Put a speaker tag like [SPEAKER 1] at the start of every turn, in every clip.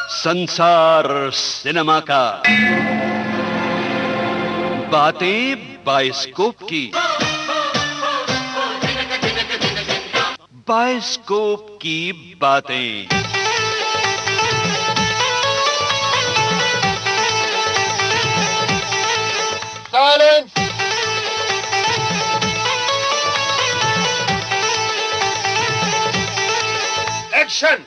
[SPEAKER 1] संसार सिनेमा का बातें बाइस्कोप की। बाइस्कोप की बातें।
[SPEAKER 2] साइलेंस। एक्शन।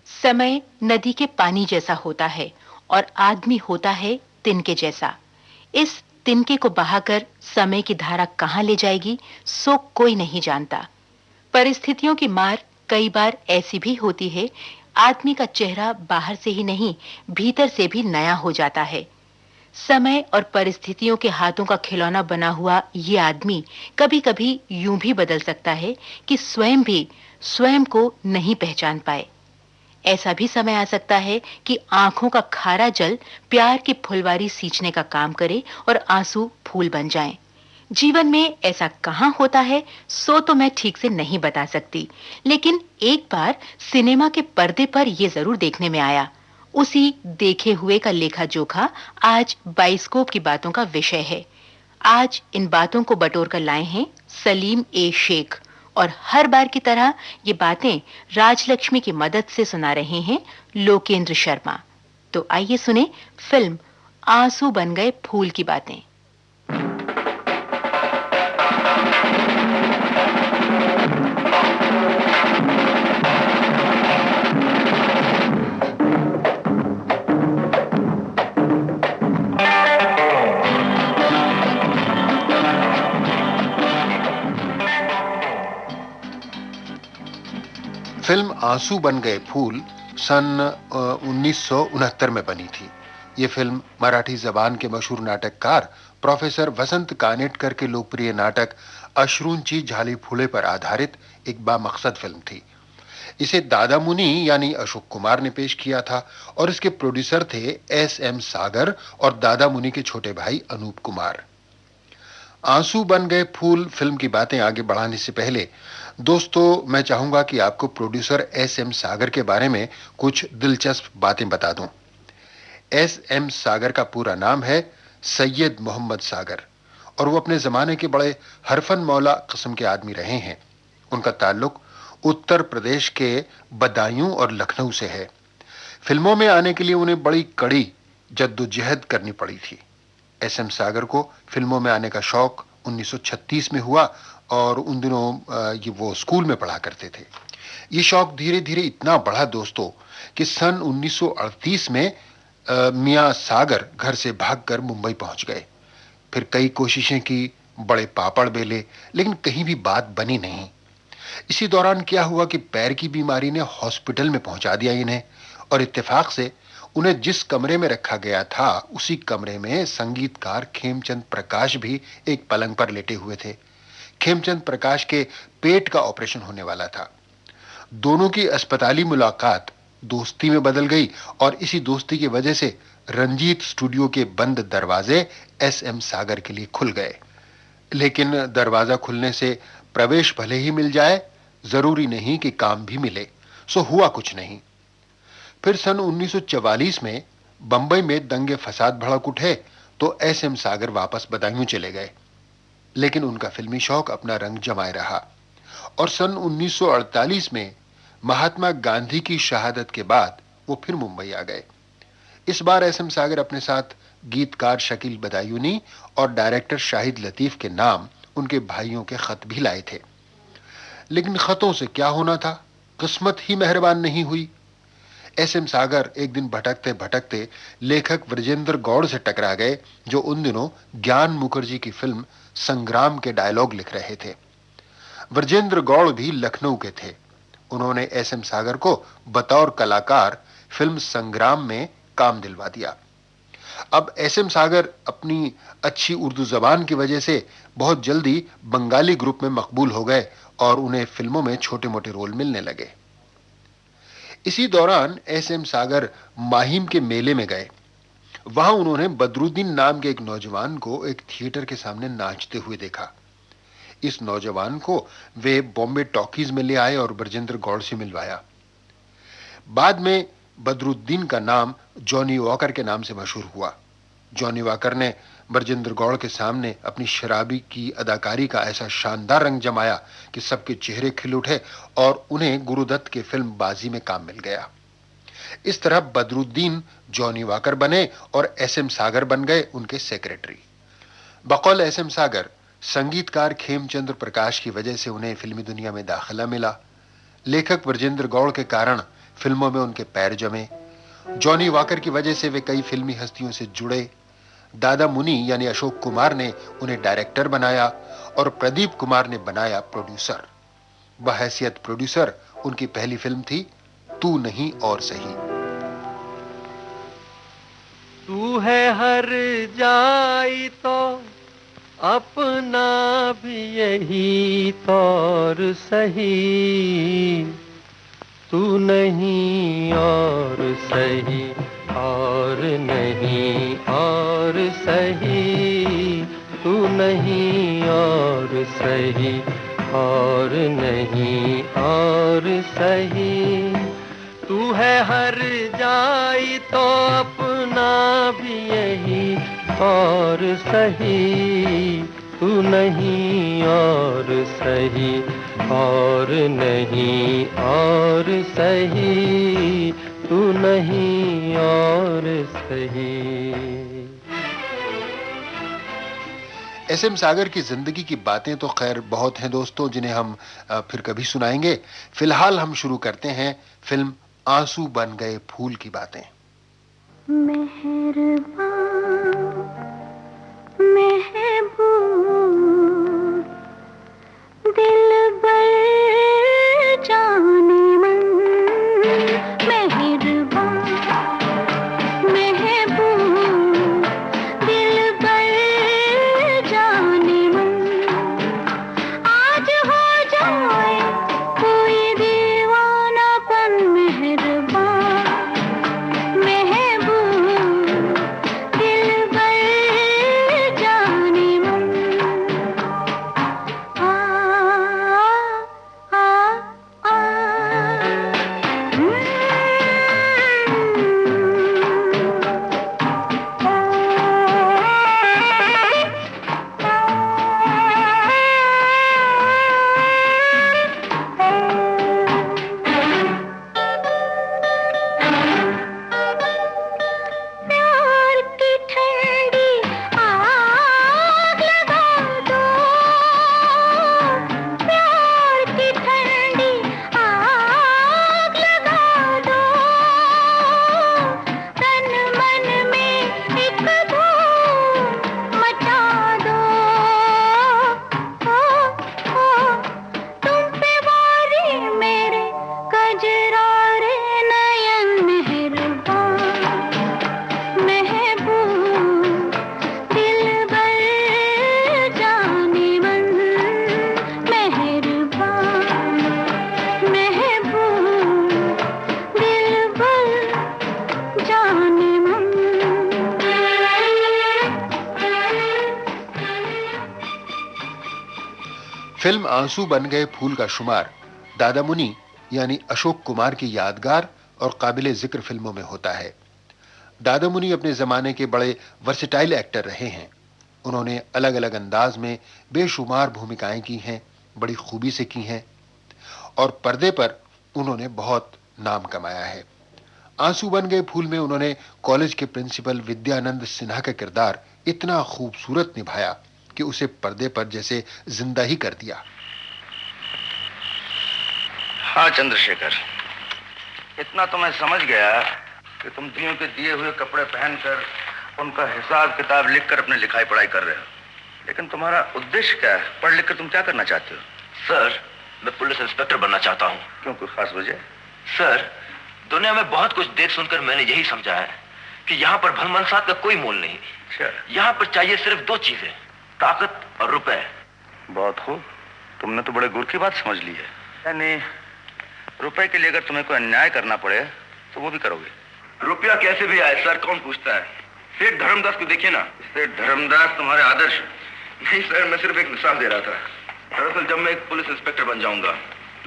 [SPEAKER 3] समय नदी के पानी जैसा होता है और आदमी होता है तिनके जैसा। इस तिनके को बहाकर समय की धारा कहां ले जाएगी सो कोई नहीं जानता। परिस्थितियों की मार कई बार ऐसी भी होती है, आदमी का चेहरा बाहर से ही नहीं भीतर से भी नया हो जाता है। समय और परिस्थितियों के हाथों का खिलौना बना हुआ ये आदमी कभी-कभी यूं भी बदल सकता है कि स्वयं भी स्वयं को नहीं पहचान पाए। ऐसा भी समय आ सकता है कि आंखों का खारा जल प्यार की फुलवारी सींचने का काम करे और आंसू फूल बन जाएं। जीवन में ऐसा कहां होता है सो तो मैं ठीक से नहीं बता सकती, लेकिन एक बार सिनेमा के पर्दे पर यह जरूर देखने में आया। उसी देखे हुए का लेखा जोखा आज बाइस्कोप की बातों का विषय है। आज इन बातों को बटोर कर लाए हैं सलीम ए शेख, और हर बार की तरह ये बातें राजलक्ष्मी की मदद से सुना रहे हैं लोकेंद्र शर्मा। तो आइए सुने फिल्म आंसू बन गए फूल की बातें।
[SPEAKER 2] फिल्म आंसू बन गए फूल सन 1969 में बनी थी। ये फिल्म मराठी जबान के मशहूर नाटककार प्रोफेसर वसंत कानेटकर के लोकप्रिय नाटक अश्रूंची झाली फुले पर आधारित एक बामकसद फिल्म थी। इसे दादा मुनि यानी अशोक कुमार ने पेश किया था और इसके प्रोड्यूसर थे एस.एम. सागर और दादा मुनि के छोटे भाई अनूप कुमार। आंसू बन गए फूल फिल्म की बातें आगे बढ़ाने से पहले दोस्तों, मैं चाहूंगा कि आपको प्रोड्यूसर एस.एम. सागर के बारे में कुछ दिलचस्प बातें बता दूं। एस.एम. सागर का पूरा नाम है सैयद मोहम्मद सागर और वो अपने जमाने के बड़े हरफन मौला किस्म के आदमी रहे हैं। उनका ताल्लुक उत्तर प्रदेश के बदायूं और लखनऊ से है। फिल्मों में आने के लिए उन्हें बड़ी कड़ी जद्दोजहद करनी पड़ी थी। एस.एम. सागर को फिल्मों में आने का शौक 1936 में हुआ और उन दिनों ये वो स्कूल में पढ़ा करते थे। ये शौक धीरे धीरे इतना बढ़ा दोस्तों कि सन 1938 में मियां सागर घर से भागकर मुंबई पहुंच गए। फिर कई कोशिशें की, बड़े पापड़ बेले, लेकिन कहीं भी बात बनी नहीं। इसी दौरान क्या हुआ कि पैर की बीमारी ने हॉस्पिटल में पहुंचा दिया इन्हें और इत्तेफाक से उन्हें जिस कमरे में रखा गया था उसी कमरे में संगीतकार खेमचंद प्रकाश भी एक पलंग पर लेटे हुए थे। खेमचंद प्रकाश के पेट का ऑपरेशन होने वाला था। दोनों की अस्पताली मुलाकात दोस्ती में बदल गई और इसी दोस्ती की वजह से रंजीत स्टूडियो के बंद दरवाजे एस.एम. सागर के लिए खुल गए। लेकिन दरवाजा खुलने से प्रवेश भले ही मिल जाए, जरूरी नहीं कि काम भी मिले। सो हुआ कुछ नहीं। फिर सन 1944 में बंबई में दंगे फसाद भड़क उठे तो एस.एम. सागर वापस बदायूं चले गए। लेकिन उनका फिल्मी शौक अपना रंग जमाए रहा और सन 1948 में महात्मा गांधी की शहादत के बाद वो फिर मुंबई आ गए। इस बार एस.एम. सागर अपने साथ गीतकार शकील बदायूनी और डायरेक्टर शाहिद लतीफ के नाम उनके भाइयों के खत भी लाए थे। लेकिन खतों से क्या होना था, किस्मत ही मेहरबान नहीं हुई। एस.एम. सागर एक दिन भटकते भटकते लेखक ब्रजेंद्र गौड़ से टकरा गए, जो उन दिनों ज्ञान मुखर्जी की फिल्म संग्राम के डायलॉग लिख रहे थे। ब्रजेंद्र गौड़ भी लखनऊ के थे। उन्होंने एस.एम. सागर को बतौर कलाकार फिल्म संग्राम में काम दिलवा दिया। अब एस.एम. सागर अपनी अच्छी उर्दू जबान की वजह से बहुत जल्दी बंगाली ग्रुप में मकबूल हो गए और उन्हें फिल्मों में छोटे मोटे रोल मिलने लगे। इसी दौरान एस.एम. सागर माहिम के मेले में गए। वहां उन्होंने बदरुद्दीन नाम के एक नौजवान को एक थिएटर के सामने नाचते हुए देखा। इस नौजवान को वे बॉम्बे टॉकीज में ले आए और ब्रजेंद्र गौड़ से मिलवाया। बाद में बदरुद्दीन का नाम जॉनी वॉकर के नाम से मशहूर हुआ। जॉनी वॉकर ने बरजिंदर गौड़ के सामने अपनी शराबी की अदाकारी का ऐसा शानदार रंग जमाया कि सबके चेहरे खिल उठे और उन्हें गुरुदत्त के फिल्म बाजी में काम मिल गया। इस तरह बदरुद्दीन जॉनी वॉकर बने और एसएम सागर बन गए उनके सेक्रेटरी। बकौल एसएम सागर, संगीतकार खेमचंद्र प्रकाश की वजह से उन्हें फिल्मी दुनिया में दाखिला मिला। लेखक बरजिंदर गौड़ के कारण फिल्मों में उनके पैर जमे। जॉनी वॉकर की वजह से वे कई फिल्मी हस्तियों से जुड़े। दादा मुनि यानी अशोक कुमार ने उन्हें डायरेक्टर बनाया और प्रदीप कुमार ने बनाया प्रोड्यूसर। बहैसियत प्रोड्यूसर उनकी पहली फिल्म थी तू नहीं और सही।
[SPEAKER 4] तू है हर जाई तो अपना भी यही तौर सही, तू नहीं और सही और नहीं और सही, तू नहीं और सही और नहीं और सही। तू है हर जाई तो अपना भी यही और सही, तू नहीं और सही और नहीं और सही, तू नहीं और सही।
[SPEAKER 2] एसएम सागर की जिंदगी की बातें तो खैर बहुत हैं दोस्तों, जिन्हें हम फिर कभी सुनाएंगे। फिलहाल हम शुरू करते हैं फिल्म आंसू बन गए फूल की बातें।
[SPEAKER 5] मेहरबान महबूब दिलबर जाने मन, मेहरबान महबूब दिलबर जाने मन, आज हो जाए कोई दीवानापन, मेहरबान महबूब दिलबर जाने मन। आ आ आ प्यार की ठंडी आग लगा दो, प्यार की ठंडी आग लगा दो, तन मन में एक धूम मचा दो। तुम पे वारी मेरे कजरारे नयन, मेहरबान महबूब दिलबर जाने मन, मेहरबान महबूब दिलबर जाने मन।
[SPEAKER 2] फिल्म आंसू बन गए फूल का शुमार दादा मुनि यानी अशोक कुमार की यादगार और काबिले जिक्र फिल्मों में होता है। दादा मुनि अपने जमाने के बड़े वर्सेटाइल एक्टर रहे हैं। उन्होंने अलग अलग अंदाज में बेशुमार भूमिकाएं की हैं, बड़ी खूबी से की हैं और पर्दे पर उन्होंने बहुत नाम कमाया है। आंसू बन गए फूल में उन्होंने कॉलेज के प्रिंसिपल विद्यानंद सिन्हा का किरदार इतना खूबसूरत निभाया कि उसे पर्दे पर जैसे जिंदा ही कर दिया।
[SPEAKER 6] हाँ चंद्रशेखर, इतना तो मैं समझ गया कि तुम दियों के दिए हुए कपड़े पहनकर उनका हिसाब किताब लिखकर अपनी लिखाई पढ़ाई कर रहे हो, लेकिन तुम्हारा उद्देश्य क्या है? पढ़ लिख कर तुम क्या करना चाहते हो?
[SPEAKER 7] सर, मैं पुलिस इंस्पेक्टर बनना चाहता हूँ।
[SPEAKER 6] क्यों, कोई खास वजह?
[SPEAKER 7] सर, दुनिया में बहुत कुछ देख सुनकर मैंने यही समझा है कि यहाँ पर भलमनसात का कोई मोल नहीं। यहाँ पर चाहिए सिर्फ दो चीजें, ताकत और रुपए।
[SPEAKER 6] बहुत खूब, तुमने तो बड़े गुर की बात समझ ली है। यानी रुपए के लिए अगर तुम्हें कोई अन्याय करना पड़े तो वो भी करोगे?
[SPEAKER 7] रुपया कैसे भी आए सर, कौन पूछता है? सेठ धर्मदास को देखिए ना।
[SPEAKER 6] सेठ धर्मदास तुम्हारे आदर्श?
[SPEAKER 7] नहीं सर, मैं सिर्फ एक मिसाल दे रहा था। दरअसल जब मैं एक पुलिस इंस्पेक्टर बन जाऊंगा,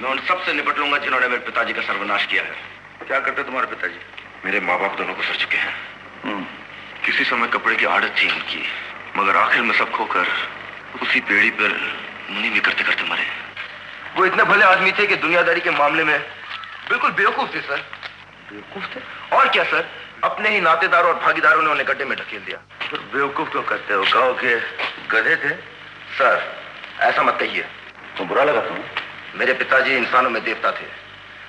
[SPEAKER 7] मैं उन सबसे निपट लूंगा जिन्होंने मेरे पिताजी का सर्वनाश किया है।
[SPEAKER 6] क्या करते तुम्हारे पिताजी?
[SPEAKER 7] मेरे माँ बाप दोनों गुजर चुके हैं। किसी समय कपड़े की आदत थी उनकी, मगर आखिर में सब खोकर उसी पेड़ी पर मुनि भी करते करते मरे। वो इतने भले आदमी थे कि दुनियादारी के मामले में बिल्कुल बेवकूफ थे सर। बेवकूफ थे? और क्या सर, अपने ही नातेदारों और भागीदारों ने उन्हें गड्ढे में ढकेल दिया। तो बेवकूफ क्यों कहते हो? कहो कि गधे थे। सर ऐसा मत कहिए, तो बुरा लगा तुम्हें? मेरे पिताजी इंसानों में देवता थे,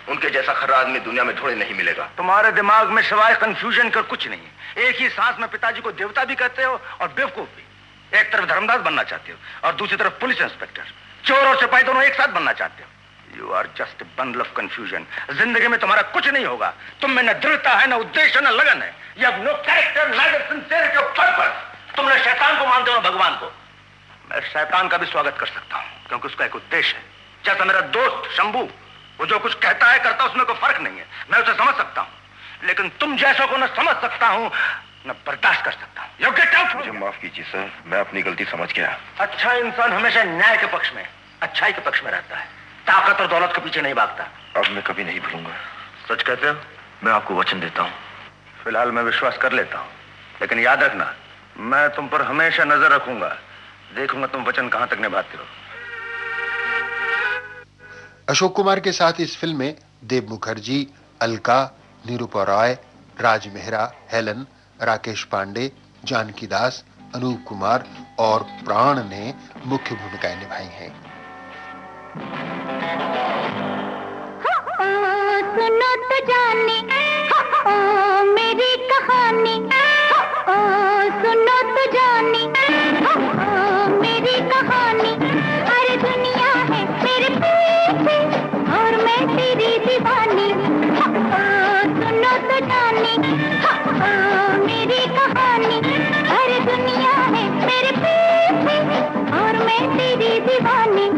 [SPEAKER 7] उनके जैसा खरा आदमी दुनिया में ढूंढे नहीं मिलेगा। तुम्हारे दिमाग में सिवाय कंफ्यूजन कर कुछ नहीं। एक ही सांस में पिताजी को देवता भी कहते हो और बेवकूफ भी। एक तरफ धर्मदास बनना चाहते हो और दूसरी तरफ पुलिस इंस्पेक्टर। चोर और सिपाही दोनों एक साथ बनना चाहते हो। You are just a bundle of confusion. जिंदगी में तुम्हारा कुछ नहीं होगा। तुम में न दृढ़ता है, न उद्देश्य, न लगन है। You have no character, neither sincerity or purpose। तुम न शैतान को मानते हो न भगवान को। मैं शैतान का भी स्वागत कर सकता हूं, क्योंकि उसका एक उद्देश्य है। जैसा मेरा दोस्त शंभू, वो जो कुछ कहता है करता, उसमें कोई फर्क नहीं है। मैं उसे समझ सकता हूं, लेकिन तुम जैसों को न समझ सकता हूं न बर्दाश्त कर सकता हूं। You get out! मुझे माफ कीजिए सर, मैं अपनी गलती समझ गया। अच्छा इंसान हमेशा न्याय के पक्ष में, अच्छाई के पक्ष में रहता है, ताकत और दौलत के पीछे नहीं भागता। अब मैं कभी नहीं भूलूंगा। सच कहते हो? मैं आपको वचन देता हूं। फिलहाल मैं विश्वास कर लेता हूं, लेकिन याद रखना, मैं तुम पर हमेशा नजर रखूंगा। देखूंगा तुम वचन कहां तक निभाते हो।
[SPEAKER 2] अशोक कुमार के साथ इस फिल्म में देव मुखर्जी, अलका, निरूपा रॉय, राज मेहरा, हेलन, राकेश पांडे, जानकी दास, अनूप कुमार और प्राण ने मुख्य भूमिकाएं निभाई हैं।
[SPEAKER 5] सुनो तो जाने मेरी कहानी, सुनो तो जाने मेरी कहानी। अरे दुनिया है मेरे पीछे और मैं तेरी दीवानी। सुनो तो जाने मेरी कहानी। अरे दुनिया है मेरे पीछे और मैं तेरी दीवानी।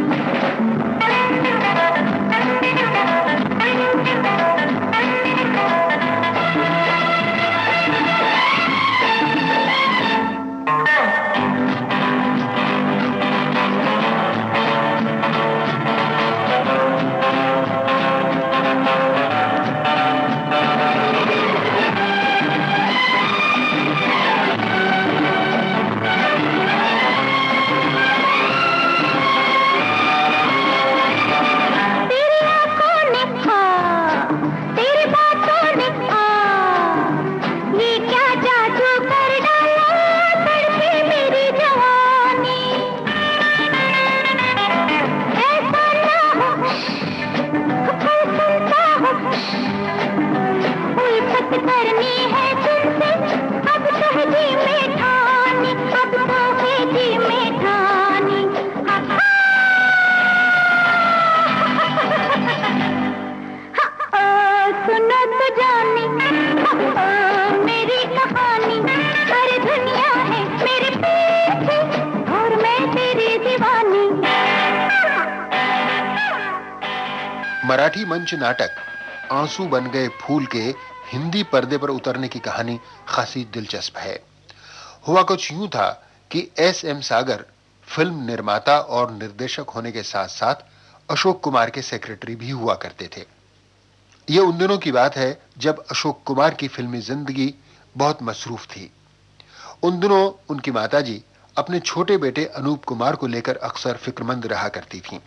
[SPEAKER 2] मराठी मंच नाटक आंसू बन गए फूल के हिंदी पर्दे पर उतरने की कहानी खासी दिलचस्प है। हुआ कुछ यूं था कि एस.एम. सागर फिल्म निर्माता और निर्देशक होने के साथ साथ अशोक कुमार के सेक्रेटरी भी हुआ करते थे। यह उन दिनों की बात है जब अशोक कुमार की फिल्मी जिंदगी बहुत मसरूफ थी। उन दिनों उनकी माताजी अपने छोटे बेटे अनूप कुमार को लेकर अक्सर फिक्रमंद रहा करती थीं।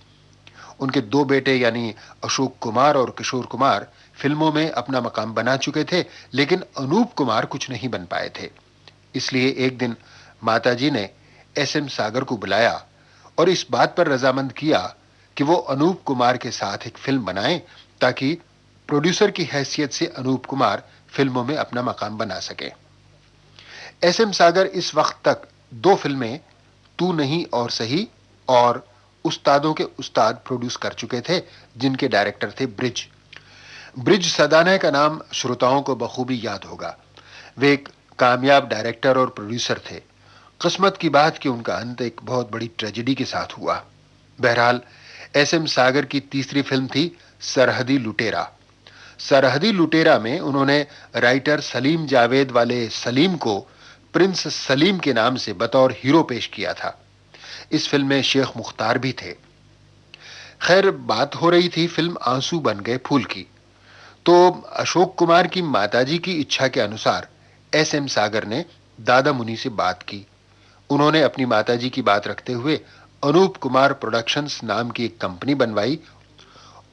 [SPEAKER 2] उनके दो बेटे यानी अशोक कुमार और किशोर कुमार फिल्मों में अपना मकाम बना चुके थे, लेकिन अनूप कुमार कुछ नहीं बन पाए थे। इसलिए एक दिन माताजी ने एस.एम. सागर को बुलाया और इस बात पर रजामंद किया कि वो अनूप कुमार के साथ एक फिल्म बनाएं ताकि प्रोड्यूसर की हैसियत से अनूप कुमार फिल्मों में अपना मकाम बना सके। एस.एम. सागर इस वक्त तक 2 फिल्में तू नहीं और सही और उस्तादों के उस्ताद प्रोड्यूस कर चुके थे, जिनके डायरेक्टर थे ब्रिज। ब्रिज सदाना का नाम श्रोताओं को बखूबी याद होगा। वे एक कामयाब डायरेक्टर और प्रोड्यूसर थे। किस्मत की बात कि उनका अंत एक बहुत बड़ी ट्रेजेडी के साथ हुआ। बहरहाल एस.एम. सागर की तीसरी फिल्म थी सरहदी लुटेरा। सरहदी लुटेरा में उन्होंने राइटर सलीम जावेद वाले सलीम को प्रिंस सलीम के नाम से बतौर हीरो पेश किया था। इस फिल्म में शेख मुख्तार भी थे। खैर, बात हो रही थी फिल्म आंसू बन गए फूल की, तो अशोक कुमार की माताजी की इच्छा के अनुसार एस.एम. सागर ने दादा मुनि से बात की। उन्होंने अपनी माताजी की बात रखते हुए अनूप कुमार प्रोडक्शंस नाम की एक कंपनी बनवाई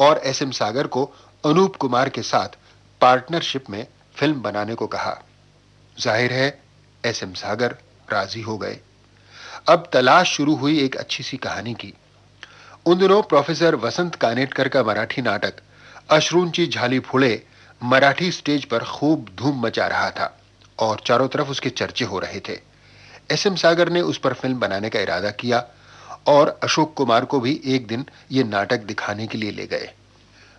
[SPEAKER 2] और एस.एम. सागर को अनूप कुमार के साथ पार्टनरशिप में फिल्म बनाने को कहा। जाहिर है एस.एम. सागर राजी हो गए। अब तलाश शुरू हुई एक अच्छी सी कहानी की। उन दिनों प्रोफेसर वसंत कानेटकर का मराठी नाटक अश्रूंची झाली फुले मराठी स्टेज पर खूब धूम मचा रहा था और चारों तरफ उसके चर्चे हो रहे थे। एस.एम. सागर ने उस पर फिल्म बनाने का इरादा किया और अशोक कुमार को भी एक दिन ये नाटक दिखाने के लिए ले गए।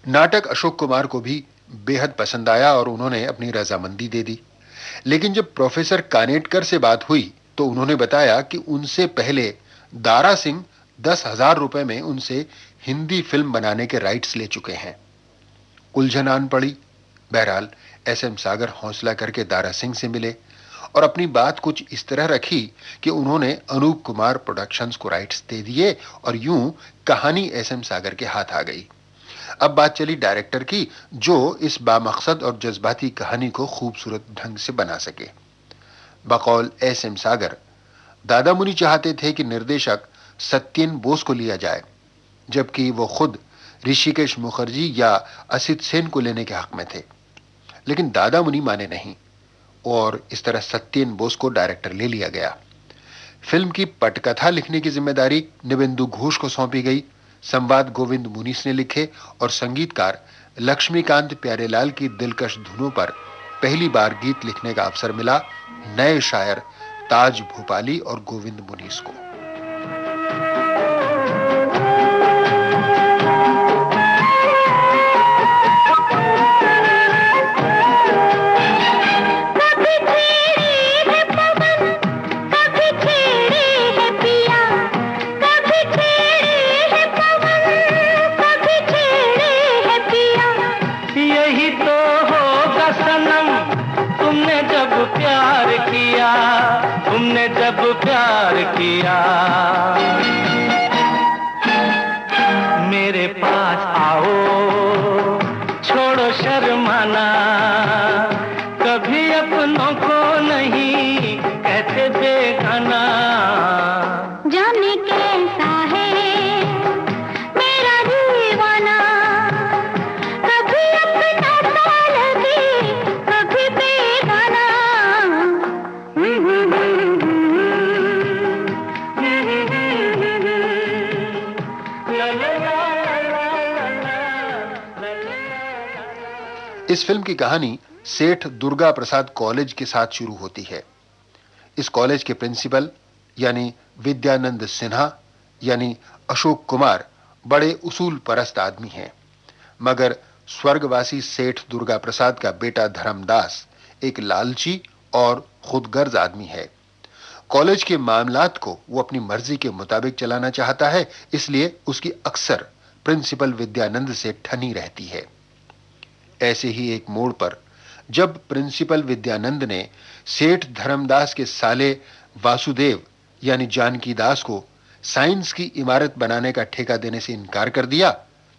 [SPEAKER 2] नाटक अशोक कुमार को भी बेहद पसंद आया और उन्होंने अपनी रजामंदी दे दी। लेकिन जब प्रोफेसर कानेटकर से बात हुई तो उन्होंने बताया कि उनसे पहले दारा सिंह 10,000 रुपए में उनसे हिंदी फिल्म बनाने के राइट्स ले चुके हैं। उलझन आन पड़ी। बहरहाल एस.एम. सागर हौसला करके दारा सिंह से मिले और अपनी बात कुछ इस तरह रखी कि उन्होंने अनूप कुमार प्रोडक्शंस को राइट्स दे दिए और यूं कहानी एस.एम. सागर के हाथ आ गई। अब बात चली डायरेक्टर की, जो इस बामकसद और जज्बाती कहानी को खूबसूरत ढंग से बना सके। बकौल एस.एम. सागर, दादा मुनि चाहते थे कि निर्देशक सत्येन बोस को लिया जाए, जबकि वो खुद ऋषिकेश मुखर्जी या असित सेन को लेने के हक में थे। लेकिन दादा मुनि माने नहीं और इस तरह सत्येन बोस को डायरेक्टर ले लिया गया। फिल्म की पटकथा लिखने की जिम्मेदारी निबेंदु घोष को सौंपी गई। संवाद गोविंद मुनीस ने लिखे और संगीतकार लक्ष्मीकांत प्यारेलाल की दिलकश धुनों पर पहली बार गीत लिखने का अवसर मिला नए शायर ताज भोपाली और गोविंद मुनीस को।
[SPEAKER 4] तुमने जब प्यार किया मेरे पास आओ, छोड़ो शर्माना, कभी अपनों को नहीं कहते बेगाना।
[SPEAKER 5] जाने कैसा है मेरा दीवाना, कभी अपना सा लगे कभी बेगाना।
[SPEAKER 2] इस फिल्म की कहानी सेठ दुर्गा प्रसाद कॉलेज के साथ शुरू होती है। इस कॉलेज के प्रिंसिपल यानी विद्यानंद सिन्हा यानी अशोक कुमार बड़े उसूल परस्त आदमी हैं, मगर स्वर्गवासी सेठ दुर्गा प्रसाद का बेटा धर्मदास एक लालची और खुदगर्ज आदमी है। कॉलेज के मामलात को वो अपनी मर्जी के मुताबिक चलाना चाहता है, इसलिए उसकी अक्सर प्रिंसिपल विद्यानंद से ठनी रहती है। ऐसे ही एक मोड़ पर जब प्रिंसिपल विद्यानंद ने सेठ धर्मदास के साले वासुदेव यानी जानकी दास को साइंस की इमारत बनाने का ठेका देने से इनकार कर दिया,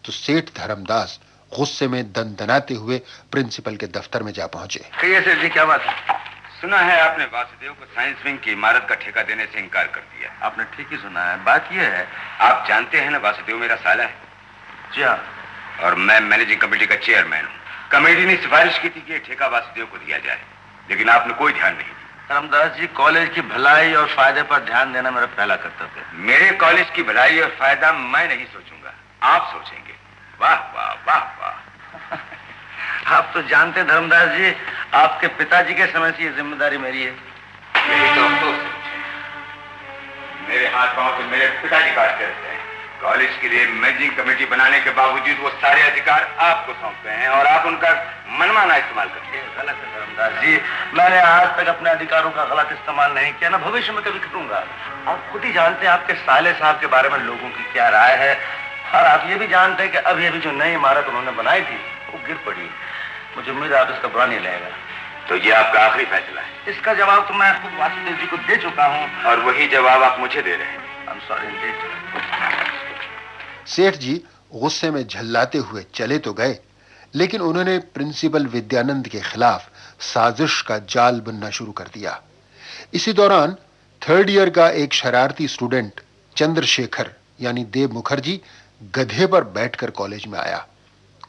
[SPEAKER 2] तो सेठ धर्मदास गुस्से में दनदनाते हुए प्रिंसिपल के दफ्तर में जा पहुंचे।
[SPEAKER 6] कहिए सेठ जी, क्या बात है? सुना है आपने वासुदेव को साइंस विंग की इमारत का ठेका देने से इनकार कर दिया। आपने ठीक ही सुना है। बात यह है, आप जानते हैं ना वासुदेव मेरा साला है। जी हाँ। और मैं मैनेजिंग कमेटी का चेयरमैन हूँ। कमेटी ने सिफारिश की थी कि ठेका वासुदेव को दिया जाए, लेकिन आपने कोई ध्यान नहीं दिया। रामदास जी, कॉलेज की भलाई और फायदे पर ध्यान देना मेरा पहला कर्तव्य है। मेरे कॉलेज की भलाई और फायदा मैं नहीं सोचूंगा, आप सोचेंगे। वाह वाह वाह वाह। आप तो जानते धर्मदास जी, आपके पिताजी के समय से ये जिम्मेदारी मेरी है। मेरी तो अफसोस है, मेरे हाथ पांव तो मेरे पिताजी काटते रहते हैं। कॉलेज के लिए मैनेजिंग कमेटी बनाने के बावजूद वो सारे अधिकार आपको सौंपते हैं और आप उनका मनमाना इस्तेमाल करते हैं। गलत है धर्मदास जी, मैंने आज तक अपने अधिकारों का गलत इस्तेमाल नहीं किया, ना भविष्य में कभी करूंगा। आप खुद ही जानते हैं आपके साले साहब के बारे में लोगों की क्या राय है, और आप ये भी जानते हैं कि अभी अभी जो नई इमारत उन्होंने बनाई थी वो गिर पड़ी। मुझे उम्मीद है आप इसका बुरा नहीं लगेगा। तो ये आपका आखिरी फैसला है? इसका जवाब तो मैं खुद वासुदेव जी को दे चुका हूँ और वही जवाब आप मुझे दे रहे हैं। I'm sorry,
[SPEAKER 2] सेठ जी गुस्से में झल्लाते हुए चले तो गए, लेकिन उन्होंने प्रिंसिपल विद्यानंद के खिलाफ साजिश का जाल बुनना शुरू कर दिया। इसी दौरान थर्ड ईयर का एक शरारती स्टूडेंट चंद्रशेखर यानी देव मुखर्जी गधे पर बैठकर कॉलेज में आया।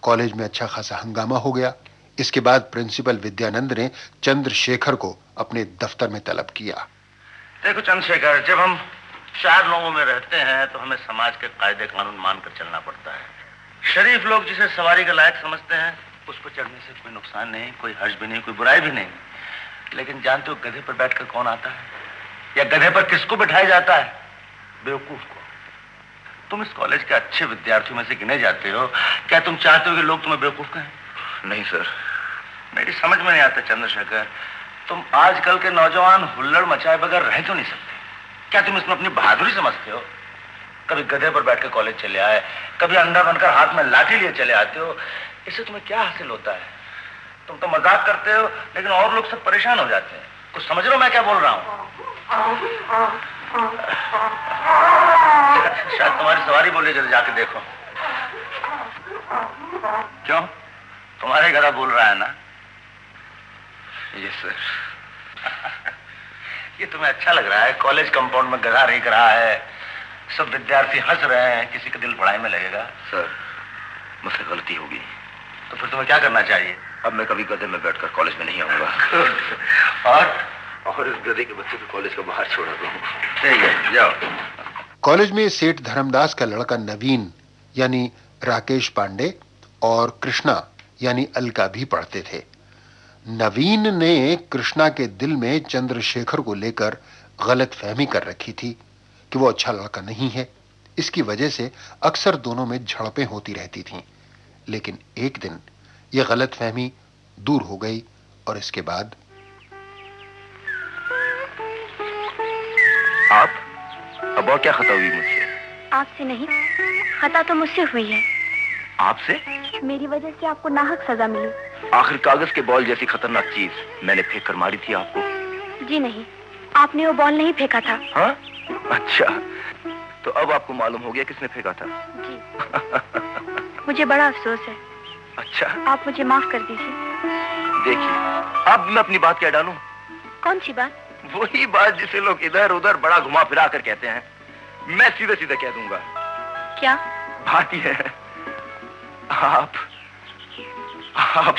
[SPEAKER 2] कॉलेज में अच्छा खासा हंगामा हो गया। इसके बाद प्रिंसिपल विद्यानंद ने चंद्रशेखर को अपने दफ्तर में तलब किया।
[SPEAKER 6] देखो चंद्रशेखर, जब हम 4 लोगों में रहते हैं तो हमें समाज के कायदे कानून मानकर चलना पड़ता है। शरीफ लोग जिसे सवारी का लायक समझते हैं उस पर चढ़ने से कोई नुकसान नहीं, कोई हर्ज भी नहीं, कोई बुराई भी नहीं। लेकिन जानते हो गधे पर बैठकर कौन आता है, या गधे पर किसको बिठाया जाता है? बेवकूफ को। तुम इस कॉलेज के अच्छे विद्यार्थियों में से गिने जाते हो। क्या तुम चाहते हो कि लोग तुम्हें बेवकूफ कहें?
[SPEAKER 7] नहीं सर।
[SPEAKER 6] मेरी समझ में नहीं आता चंद्रशेखर, तुम आजकल के नौजवान हुल्लड़ मचाए बगैर रह क्यों नहीं सकते? क्या तुम इसमें अपनी बहादुरी समझते हो? कभी गधे पर बैठकर कॉलेज चले आए, कभी अंडा बनकर हाथ में लाठी लिए चले आते हो। इससे तुम्हें क्या हासिल होता है? तुम तो मजाक करते हो, लेकिन और लोग सब परेशान हो जाते हैं। कुछ समझ रहे हो मैं क्या बोल रहा हूँ? शायद तुम्हारी सवारी बोली, जरा जाके देखो। क्यों, तुम्हारे गधा बोल रहा है ना?
[SPEAKER 7] Yes sir.
[SPEAKER 6] ये तुम्हें अच्छा लग रहा है? कॉलेज कंपाउंड में गधा रह रहा है, सब विद्यार्थी हंस रहे हैं, किसी का दिल पढ़ाई में लगेगा?
[SPEAKER 7] सर, मुझसे गलती होगी।
[SPEAKER 6] तो फिर तुम्हें क्या करना चाहिए?
[SPEAKER 7] अब मैं कभी गधे में बैठकर कॉलेज में नहीं आऊंगा। और इस गधे के बच्चे को कॉलेज को बाहर छोड़ा दूं।
[SPEAKER 6] ठीक है, जाओ।
[SPEAKER 2] कॉलेज में सेठ धर्मदास का लड़का नवीन यानी राकेश पांडे और कृष्णा यानी अलका भी पढ़ते थे। नवीन ने कृष्णा के दिल में चंद्रशेखर को लेकर गलतफहमी कर रखी थी कि वो अच्छा लड़का नहीं है। इसकी वजह से अक्सर दोनों में झड़पें होती रहती थीं। लेकिन एक दिन यह गलतफहमी दूर हो गई और इसके बाद
[SPEAKER 7] आप अब और क्या खता हुई मुझसे?
[SPEAKER 5] आपसे नहीं, खता तो मुझसे हुई है।
[SPEAKER 7] आपसे?
[SPEAKER 5] मेरी वजह से आपको नाहक सजा मिली।
[SPEAKER 7] आखिर कागज के बॉल जैसी खतरनाक चीज मैंने फेंक कर मारी थी आपको?
[SPEAKER 5] जी नहीं, आपने वो बॉल नहीं फेंका था।
[SPEAKER 7] हाँ? अच्छा, तो अब आपको मालूम हो गया किसने फेंका था?
[SPEAKER 5] जी। मुझे बड़ा अफसोस है।
[SPEAKER 7] अच्छा,
[SPEAKER 5] आप मुझे माफ कर दीजिए।
[SPEAKER 7] देखिए, अब मैं अपनी बात क्या डालूं?
[SPEAKER 5] कौन सी बात?
[SPEAKER 7] वही बात जिसे लोग इधर उधर बड़ा घुमा फिरा कर कहते हैं। मैं सीधे सीधे कह दूंगा।
[SPEAKER 5] क्या
[SPEAKER 7] बात यह है, आप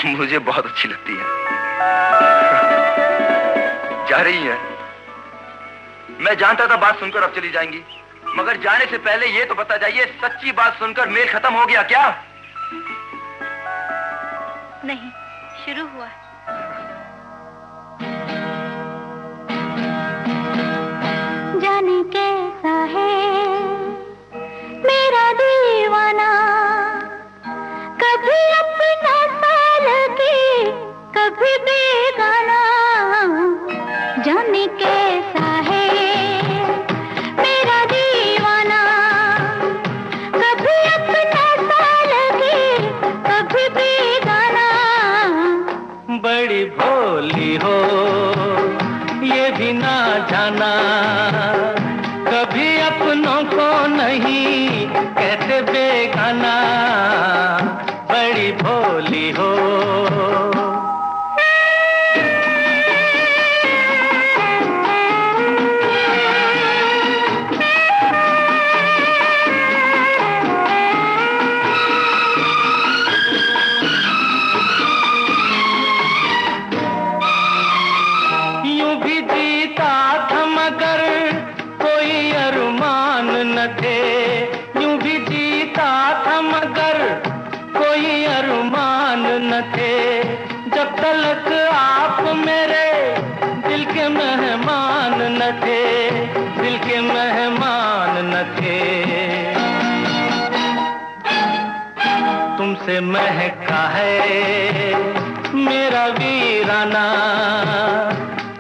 [SPEAKER 7] मुझे बहुत अच्छी लगती हैं। जा रही हैं? मैं जानता था बात सुनकर अब चली जाएंगी, मगर जाने से पहले ये तो बता जाइए, सच्ची बात सुनकर मेल खत्म हो गया क्या?
[SPEAKER 5] नहीं, शुरू हुआ। जाने कैसा है मेरा दीवाना, कभी अपना सा लगे कभी बेगाना। जाने कैसा है मेरा दीवाना, कभी अपना सा लगे कभी बेगाना।
[SPEAKER 4] बड़ी भोली हो ये भी ना जाना, कभी अपनों को नहीं कहते बेगाना। बड़ी भोली हो। यूं भी जीता था मगर कोई अरमान न थे, यूं भी जीता था मगर कोई अरमान न थे। जब तक आप मेरे दिल के मेहमान न थे, दिल के मेहमान न थे। तुमसे महका है मेरा वीराना,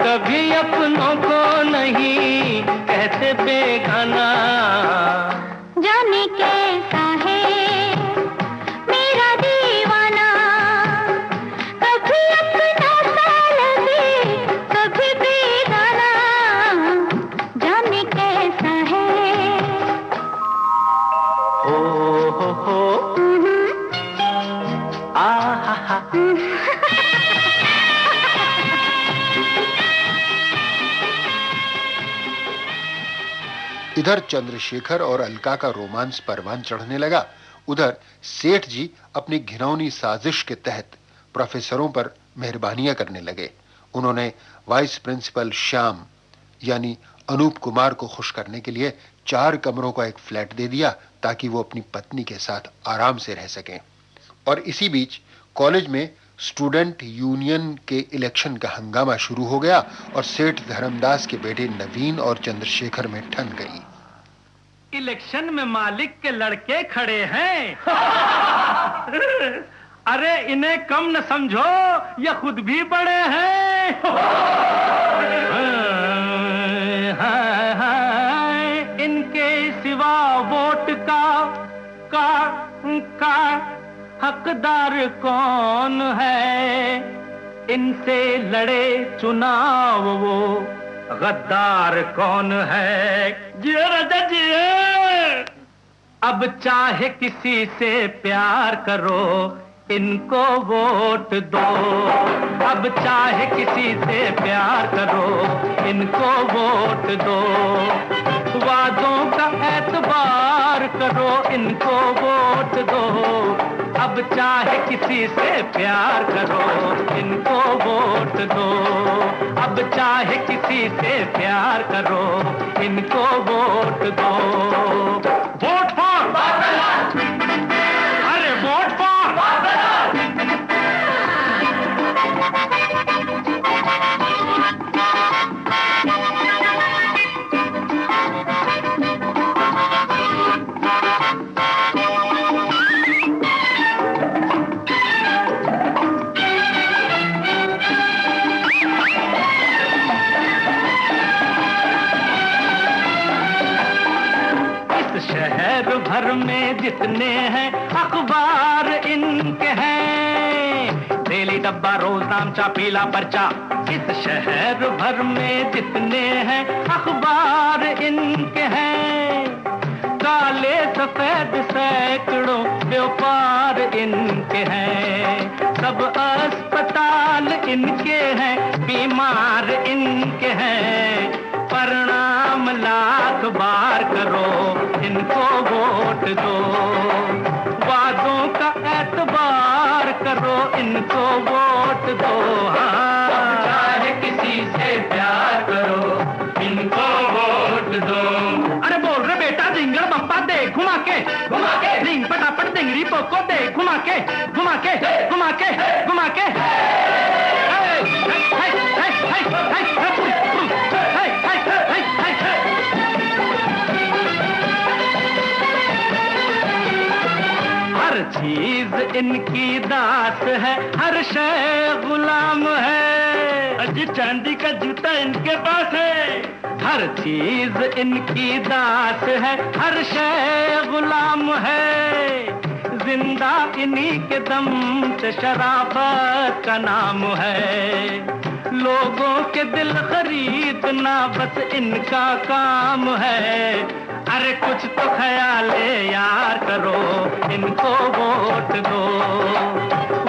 [SPEAKER 4] कभी अपनों को नहीं कहते बेगाना।
[SPEAKER 5] जाने कैसा है मेरा दीवाना, कभी अपना सा लगे कभी बेगाना। जाने कैसा है।
[SPEAKER 4] हो आ
[SPEAKER 2] इधर चंद्रशेखर और अलका का रोमांस परवान चढ़ने लगा, उधर सेठ जी अपनी घिनौनी साजिश के तहत प्रोफेसरों पर मेहरबानियां करने लगे। उन्होंने वाइस प्रिंसिपल श्याम यानी अनूप कुमार को खुश करने के लिए 4 कमरों का एक फ्लैट दे दिया ताकि वो अपनी पत्नी के साथ आराम से रह सकें। और इसी बीच कॉलेज में स्टूडेंट यूनियन के इलेक्शन का हंगामा शुरू हो गया और सेठ धर्मदास के बेटे नवीन और चंद्रशेखर में ठन गई।
[SPEAKER 4] इलेक्शन में मालिक के लड़के खड़े हैं। अरे इन्हें कम न समझो, ये खुद भी बड़े हैं। इनके सिवा वोट का हकदार कौन है? इनसे लड़े चुनाव वो गद्दार कौन है? जिए राजा जिए। अब चाहे किसी से प्यार करो, इनको वोट दो। अब चाहे किसी से प्यार करो, इनको वोट दो। वादों का एतबार करो, इनको वोट दो। अब चाहे किसी से प्यार करो, इनको वोट दो। अब चाहे किसी से प्यार करो, इनको वोट दो। वोट फॉर, अरे वोट फॉर। शहर भर में जितने हैं अखबार इनके हैं, डेली डब्बा, रोज नामचा, पीला पर्चा। इस शहर भर में जितने हैं अखबार इनके हैं, काले सफेद सैकड़ों व्यापार इनके हैं। सब अस्पताल इनके हैं, बीमार इनके हैं। परिणाम लाख बार करो, इनको वोट दो। वादों का एतबार करो, इनको वोट दो। हाँ, चाहे किसी से प्यार करो, इनको वोट दो। अरे बोल रहे बेटा, जिंगल बप्पा दे घुमा के रिंग पटापट दिंगड़ी पोको दे घुमा के घुमा के घुमा के घुमा के। हर चीज इनकी दास है, हर शय गुलाम है। अजी चांदी का जूता इनके पास है। हर चीज इनकी दास है, हर शय गुलाम है। जिंदा इन्हीं के दम से शराफत का नाम है। लोगों के दिल खरीदना बस इनका काम है। अरे कुछ तो ख्याल यार करो, इनको वोट दो।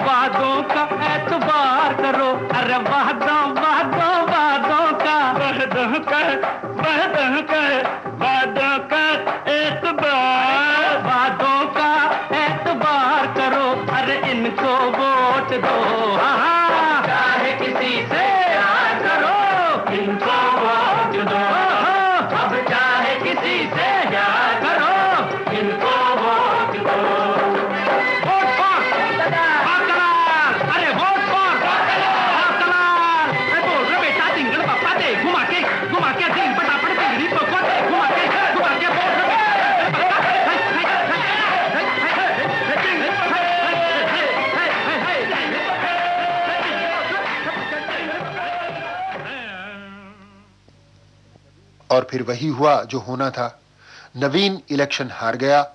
[SPEAKER 4] वादों का एतबार करो, अरे वादों वादों वादों का वादों का एतबार। वादों का एतबार करो, अरे इनको वोट दो। हाँ, चाहे किसी से प्यार करो, इनको वोट दो। अब चाहे किसी से प्यार करो, इनको वोट दो। वोट फॉर बरकरार, अरे वोट फॉर बरकरार। अरे बोल रहे बेटा, जिंगल पापा दे घुमा के दिन पटापट बिगड़ी पोको दे घुमा के बोल रहे।
[SPEAKER 2] और फिर वही हुआ जो होना था। नवीन इलेक्शन हार गया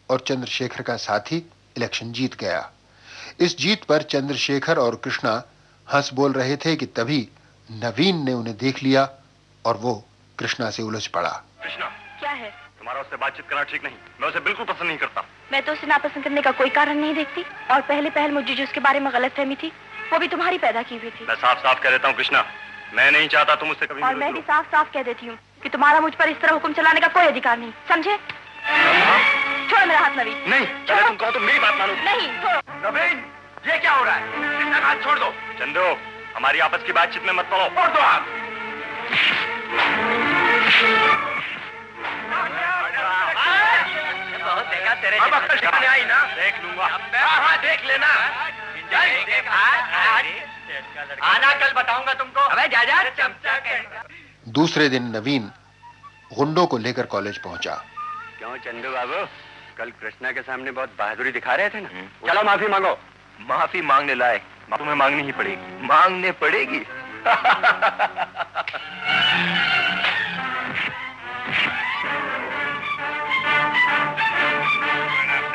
[SPEAKER 2] और चंद्रशेखर का साथी इलेक्शन जीत गया। इस जीत पर चंद्रशेखर और कृष्णा हंस बोल रहे थे कि तभी नवीन ने उन्हें देख लिया और वो कृष्णा से उलझ पड़ा।
[SPEAKER 7] कृष्णा,
[SPEAKER 8] क्या है?
[SPEAKER 7] तुम्हारा उससे बातचीत करना ठीक नहीं। मैं उसे बिल्कुल पसंद नहीं करता।
[SPEAKER 8] मैं तो उसे नापसंद करने का कोई कारण नहीं देखती, और पहले मुझे जो उसके बारे में गलतफहमी थी वो भी तुम्हारी पैदा की हुई थी।
[SPEAKER 7] मैं साफ साफ कह देता हूँ कृष्णा, मैं नहीं चाहता तुम उससे कभी
[SPEAKER 8] और मैं भी साफ साफ कह देती हूँ कि तुम्हारा मुझ पर इस तरह हुक्म चलाने का कोई अधिकार नहीं, समझे? छोड़ो मेरा हाथ नवीन।
[SPEAKER 6] नहीं, चलो तुम कहो तो मेरी बात मानो।
[SPEAKER 8] नहीं, छोड़ो।
[SPEAKER 6] नवीन, ये क्या हो रहा है? कृष्णा का हाथ छोड़ दो। चंदू, हमारी आपस की बातचीत में मत पड़ो। छोड़ दो हाथ।
[SPEAKER 4] बहुत देखा तेरे।
[SPEAKER 6] अब अक्ल ठिकाने आई ना?
[SPEAKER 4] देख लूंगा।
[SPEAKER 6] हाँ, देख लेना।
[SPEAKER 4] आना, कल बताऊंगा तुमको। अबे जा चमचा कहेगा।
[SPEAKER 2] दूसरे दिन नवीन गुंडों को लेकर कॉलेज पहुंचा।
[SPEAKER 9] क्यों चंदू बाबू, कल कृष्णा के सामने बहुत बहादुरी दिखा रहे थे ना? चलो माफी मांगो।
[SPEAKER 6] माफी मांगने लायक तुम्हें मांगनी ही पड़ेगी। मांगने पड़ेगी।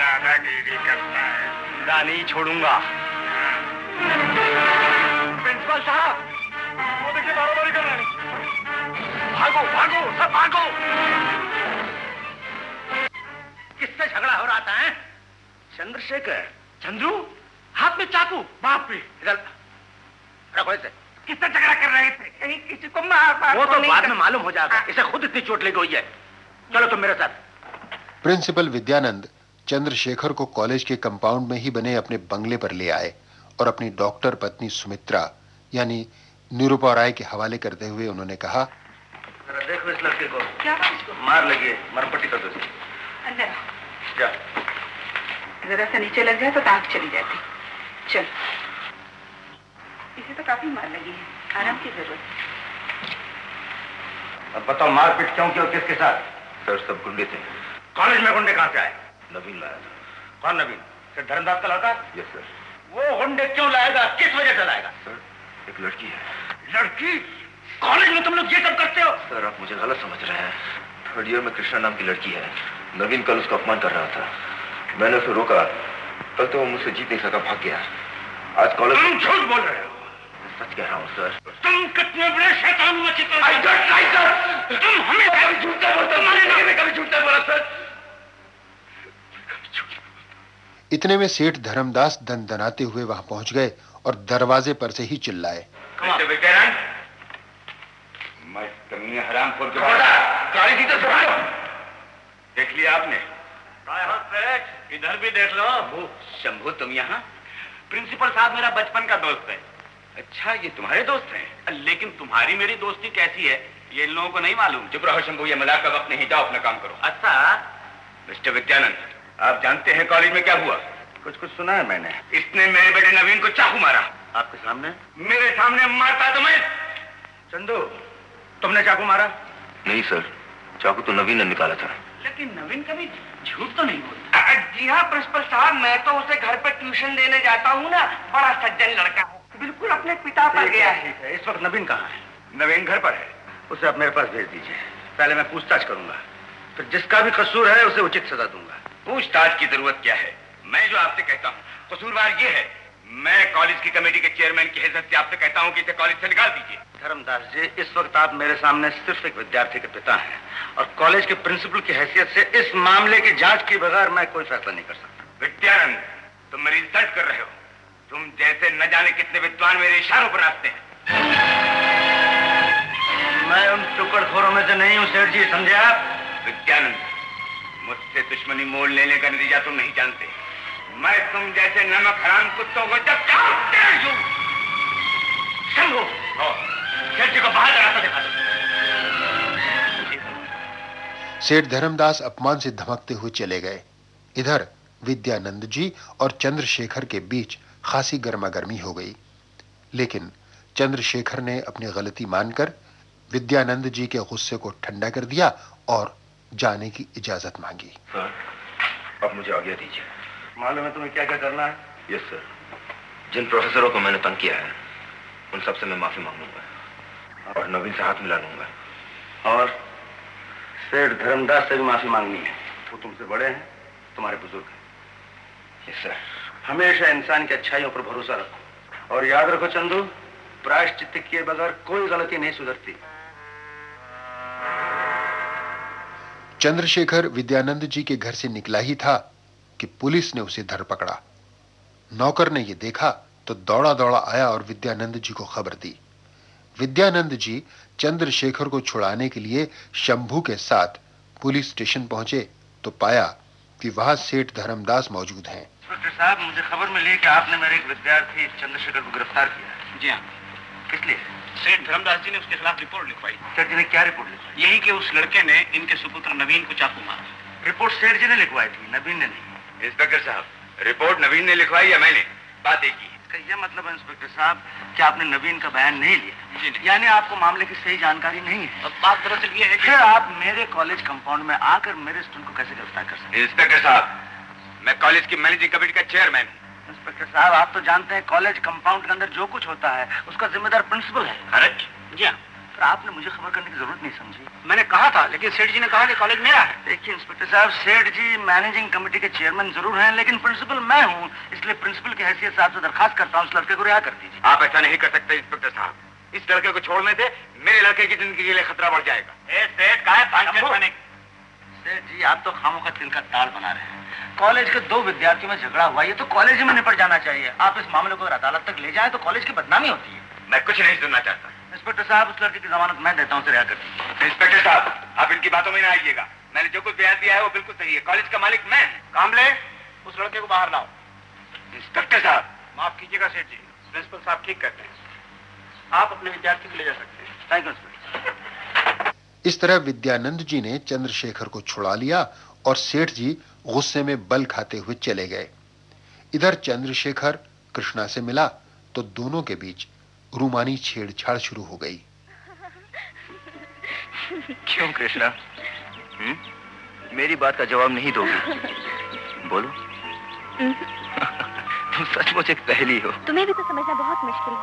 [SPEAKER 7] दादागिरी करता है।
[SPEAKER 6] नहीं छोड़ूंगा। प्रिंसिपल साहब, वो देखिए बारोबारी कर रहे हैं। भागो भागो, सब भागो। किससे झगड़ा हो रहा था? चंद्रशेखर। चंद्रू, हाथ में चाकू। बाप रे, इधर रखो इसे। किससे झगड़ा कर रहे थे? कहीं किसी को मार वो तो बाद में मालूम हो जाएगा। इसे खुद इतनी चोट लगी हुई है। चलो तुम मेरे साथ।
[SPEAKER 2] प्रिंसिपल विद्यानंद चंद्रशेखर को कॉलेज के कंपाउंड में ही बने अपने बंगले पर ले आए और अपनी डॉक्टर पत्नी सुमित्रा यानी निरूपा राय के हवाले करते हुए उन्होंने कहा,
[SPEAKER 6] देखो इस लड़के को।
[SPEAKER 8] क्या बात इसको?
[SPEAKER 6] मार लगी है, मरपट्टी कर दो।
[SPEAKER 8] अंदर
[SPEAKER 6] जा।
[SPEAKER 8] जरा सा नीचे लग जाए तो टांग चली जाती। चल, इसे तो काफी मार लगी है, आराम की जरूरत है।
[SPEAKER 6] अब बताओ मारपीट क्यों की और किसके साथ?
[SPEAKER 7] सर सब गुंडे थे।
[SPEAKER 6] कॉलेज में गुंडे कहां से आए?
[SPEAKER 7] नवीन लाया था।
[SPEAKER 6] कौन नवीन? सर धर्मदास का लड़का?
[SPEAKER 7] Yes sir.
[SPEAKER 6] वो गुंडे क्यों लाएगा? किस वजह से लाएगा?
[SPEAKER 7] सर एक लड़की है।
[SPEAKER 6] लड़की? कॉलेज में तुम लोग ये सब करते हो?
[SPEAKER 7] सर आप मुझे गलत समझ रहे हैं। थर्ड ईयर में कृष्णा नाम की लड़की है। नवीन कल उसका अपमान कर रहा था। मैंने उसे रोका। कल तो वो मुझसे जीत नहीं सका, भाग गया। आज कॉलेज।
[SPEAKER 6] तुम झूठ बोल रहे हो।
[SPEAKER 7] सच कह रहा हूँ सर।
[SPEAKER 6] तुम कितने बड़े शैतान मचित हो। तुम हमेशा झूठा बोलते हो। मैंने कभी झूठ नहीं बोला सर।
[SPEAKER 2] इतने में सेठ धर्मदास दनदनाते हुए वहां पहुंच गए और दरवाजे पर से ही चिल्लाए,
[SPEAKER 6] मैं कमीने हरामखोर के गाड़ी की तरफ बढ़ाओ। देख लिया आपने? इधर भी देख लो। शंभू तुम यहाँ? प्रिंसिपल साहब मेरा बचपन का दोस्त है। अच्छा, ये तुम्हारे दोस्त हैं? लेकिन तुम्हारी मेरी दोस्ती कैसी है ये इन लोगों को नहीं मालूम। चुप रहो शंभू, ये मजाक का वक्त नहीं। जाओ अपना काम करो। अच्छा मिस्टर विद्यानंद, आप जानते हैं कॉलेज में क्या हुआ? कुछ कुछ सुना है मैंने। इसने मेरे बेटे नवीन को चाकू मारा। आपके सामने? मेरे सामने मारता तो मैं। चंदू, तुमने चाकू मारा?
[SPEAKER 7] नहीं सर, चाकू तो नवीन ने निकाला था।
[SPEAKER 6] लेकिन नवीन कभी झूठ तो नहीं बोलता। जी हाँ प्रिंसिपल साहब, मैं तो उसे घर पे ट्यूशन देने जाता हूँ ना। बड़ा सज्जन लड़का है, बिल्कुल अपने पिता पर गया है। इस वक्त नवीन कहाँ है? नवीन घर पर है। उसे आप मेरे पास भेज दीजिए। पहले मैं पूछताछ करूंगा, फिर जिसका भी कसूर है उसे उचित सजा दूंगा। पूछताछ की जरूरत क्या है? मैं जो आपसे कहता हूँ, कसूरवार ये है। मैं कॉलेज की कमेटी के चेयरमैन की हैसियत से आपसे कहता हूँ कि इसे कॉलेज से निकाल दीजिए। धर्मदास जी, इस वक्त आप मेरे सामने सिर्फ एक विद्यार्थी के पिता हैं और कॉलेज के प्रिंसिपल की हैसियत से इस मामले की जांच के बगैर मैं कोई फैसला नहीं कर सकता। विद्यानंद, तुम मेरी इंसल्ट कर रहे हो। तुम जैसे न जाने कितने विद्वान मेरे इशारों पर नाचते हैं। मैं उन टुकड़खोरों में से नहीं हूँ सेठ जी, समझे आप? विद्यानंद, मुझसे दुश्मनी मोल लेने का नतीजा तुम नहीं जानते। मैं तुम जैसे नमक हराम कुत्तों को जब शंभू, सेठ जी को बाहर रास्ता दिखा दो।
[SPEAKER 2] सेठ धर्मदास अपमान से धमकते हुए चले गए। इधर विद्यानंद जी और चंद्रशेखर के बीच खासी गर्मागर्मी हो गई, लेकिन चंद्रशेखर ने अपनी गलती मानकर विद्यानंद जी के गुस्से को ठंडा कर दिया और जाने की इजाजत मांगी।
[SPEAKER 7] सर, अब मुझे आज्ञा दीजिए।
[SPEAKER 6] मालूम है तुम्हें क्या क्या करना है?
[SPEAKER 7] Yes sir. जिन प्रोफेसरों को मैंने तंग किया है उन सबसे मैं माफी मांगूंगा और नवीन से हाथ मिला लूंगा।
[SPEAKER 6] और सेठ धर्मदास से भी माफी मांगनी है। वो तुमसे बड़े हैं, तुम्हारे बुजुर्ग हैं।
[SPEAKER 7] Yes sir.
[SPEAKER 6] हमेशा इंसान की अच्छाइयों पर भरोसा रखो और याद रखो चंदू, प्रायश्चित किए बगैर कोई गलती नहीं सुधरती।
[SPEAKER 2] चंद्रशेखर विद्यानंद जी के घर से निकला ही था कि पुलिस ने उसे धर पकड़ा। नौकर ने यह देखा तो दौड़ा दौड़ा आया और विद्यानंद जी को खबर दी। विद्यानंद जी चंद्रशेखर को छुड़ाने के लिए शंभू के साथ पुलिस स्टेशन पहुंचे तो पाया कि वहां सेठ धर्मदास मौजूद हैं।
[SPEAKER 6] इंस्पेक्टर साहब, मुझे खबर मिली कि आपने मेरे एक विद्यार्थी चंद्रशेखर को गिरफ्तार किया।
[SPEAKER 9] जी हाँ।
[SPEAKER 6] किस लिए?
[SPEAKER 9] सेठ धर्मदास जी ने उसके खिलाफ रिपोर्ट लिखवाई।
[SPEAKER 6] सेठ जी ने क्या रिपोर्ट लिखवाई?
[SPEAKER 9] यही कि उस लड़के ने इनके सुपुत्र नवीन को चाकू मारा।
[SPEAKER 6] रिपोर्ट सेठ जी ने लिखवाई थी, नवीन ने नहीं।
[SPEAKER 7] इंस्पेक्टर साहब, रिपोर्ट नवीन ने लिखवाई या मैंने? बात एक ही।
[SPEAKER 6] इसका यह मतलब है इंस्पेक्टर साहब कि आपने नवीन का बयान नहीं लिया।
[SPEAKER 9] जी नहीं।
[SPEAKER 6] यानी आपको मामले की सही जानकारी नहीं है।
[SPEAKER 9] अब बात दरअसल ये है कि
[SPEAKER 6] फिर आप मेरे कॉलेज कंपाउंड में आकर मेरे स्टूडेंट को कैसे गिरफ्तार कर सकते हैं?
[SPEAKER 7] इंस्पेक्टर साहब, मैं कॉलेज की मैनेजिंग कमेटी का चेयरमैन हूँ।
[SPEAKER 6] इंस्पेक्टर साहब, आप तो जानते हैं कॉलेज कंपाउंड के अंदर जो कुछ होता है उसका जिम्मेदार प्रिंसिपल है।
[SPEAKER 7] करेक्ट।
[SPEAKER 9] जी हाँ।
[SPEAKER 6] फिर आपने मुझे खबर करने की जरूरत नहीं समझी।
[SPEAKER 9] मैंने कहा था, लेकिन सेठ जी ने कहा कि कॉलेज मेरा है।
[SPEAKER 6] देखिए इंस्पेक्टर साहब, सेठ जी मैनेजिंग कमेटी के चेयरमैन जरूर हैं, लेकिन प्रिंसिपल मैं हूं, इसलिए प्रिंसिपल की हैसियत से आपसे दरखास्त करता हूं, उस लड़के को रिहा कर दीजिए।
[SPEAKER 7] आप ऐसा नहीं कर सकते इंस्पेक्टर साहब। इस लड़के को छोड़ने से मेरे लड़के की जिंदगी के लिए खतरा बढ़ जाएगा।
[SPEAKER 6] सेठ जी, आप तो खामोखा तिल का ताड़ बना रहे हैं। कॉलेज के दो विद्यार्थियों में झगड़ा हुआ, ये तो कॉलेज में निपट जाना चाहिए। आप इस मामले को अदालत तक ले जाएं तो कॉलेज की बदनामी होती है।
[SPEAKER 7] मैं कुछ नहीं सुनना चाहता।
[SPEAKER 6] इंस्पेक्टर साहब, उस लड़के की जमानत मैं देता हूं, उसे रिहा कर दीजिए।
[SPEAKER 7] इंस्पेक्टर साहब, आप इनकी बातों में ना आइएगा। मैंने जो कुछ बयान दिया है वो बिल्कुल सही है। कॉलेज का मालिक मैं हूं।
[SPEAKER 9] कामले, उस लड़के को बाहर लाओ।
[SPEAKER 7] इंस्पेक्टर साहब,
[SPEAKER 9] माफ कीजिएगा सेठ जी, प्रिंसिपल साहब ठीक कहते हैं। आप अपने विद्यार्थी को ले जा सकते हैं।
[SPEAKER 6] Thank you inspector.
[SPEAKER 2] इस तरह विद्यानंद जी ने चंद्रशेखर को छुड़ा लिया और सेठ जी गुस्से में बल खाते हुए चले गए। इधर चंद्रशेखर कृष्णा से मिला तो दोनों के बीच रूमानी छेड़छाड़ शुरू हो गई।
[SPEAKER 7] क्यों कृष्णा? मेरी बात का जवाब नहीं दोगी? बोलो। तुम सचमुच एक पहेली हो।
[SPEAKER 8] तुम्हें भी तो समझना बहुत मुश्किल है।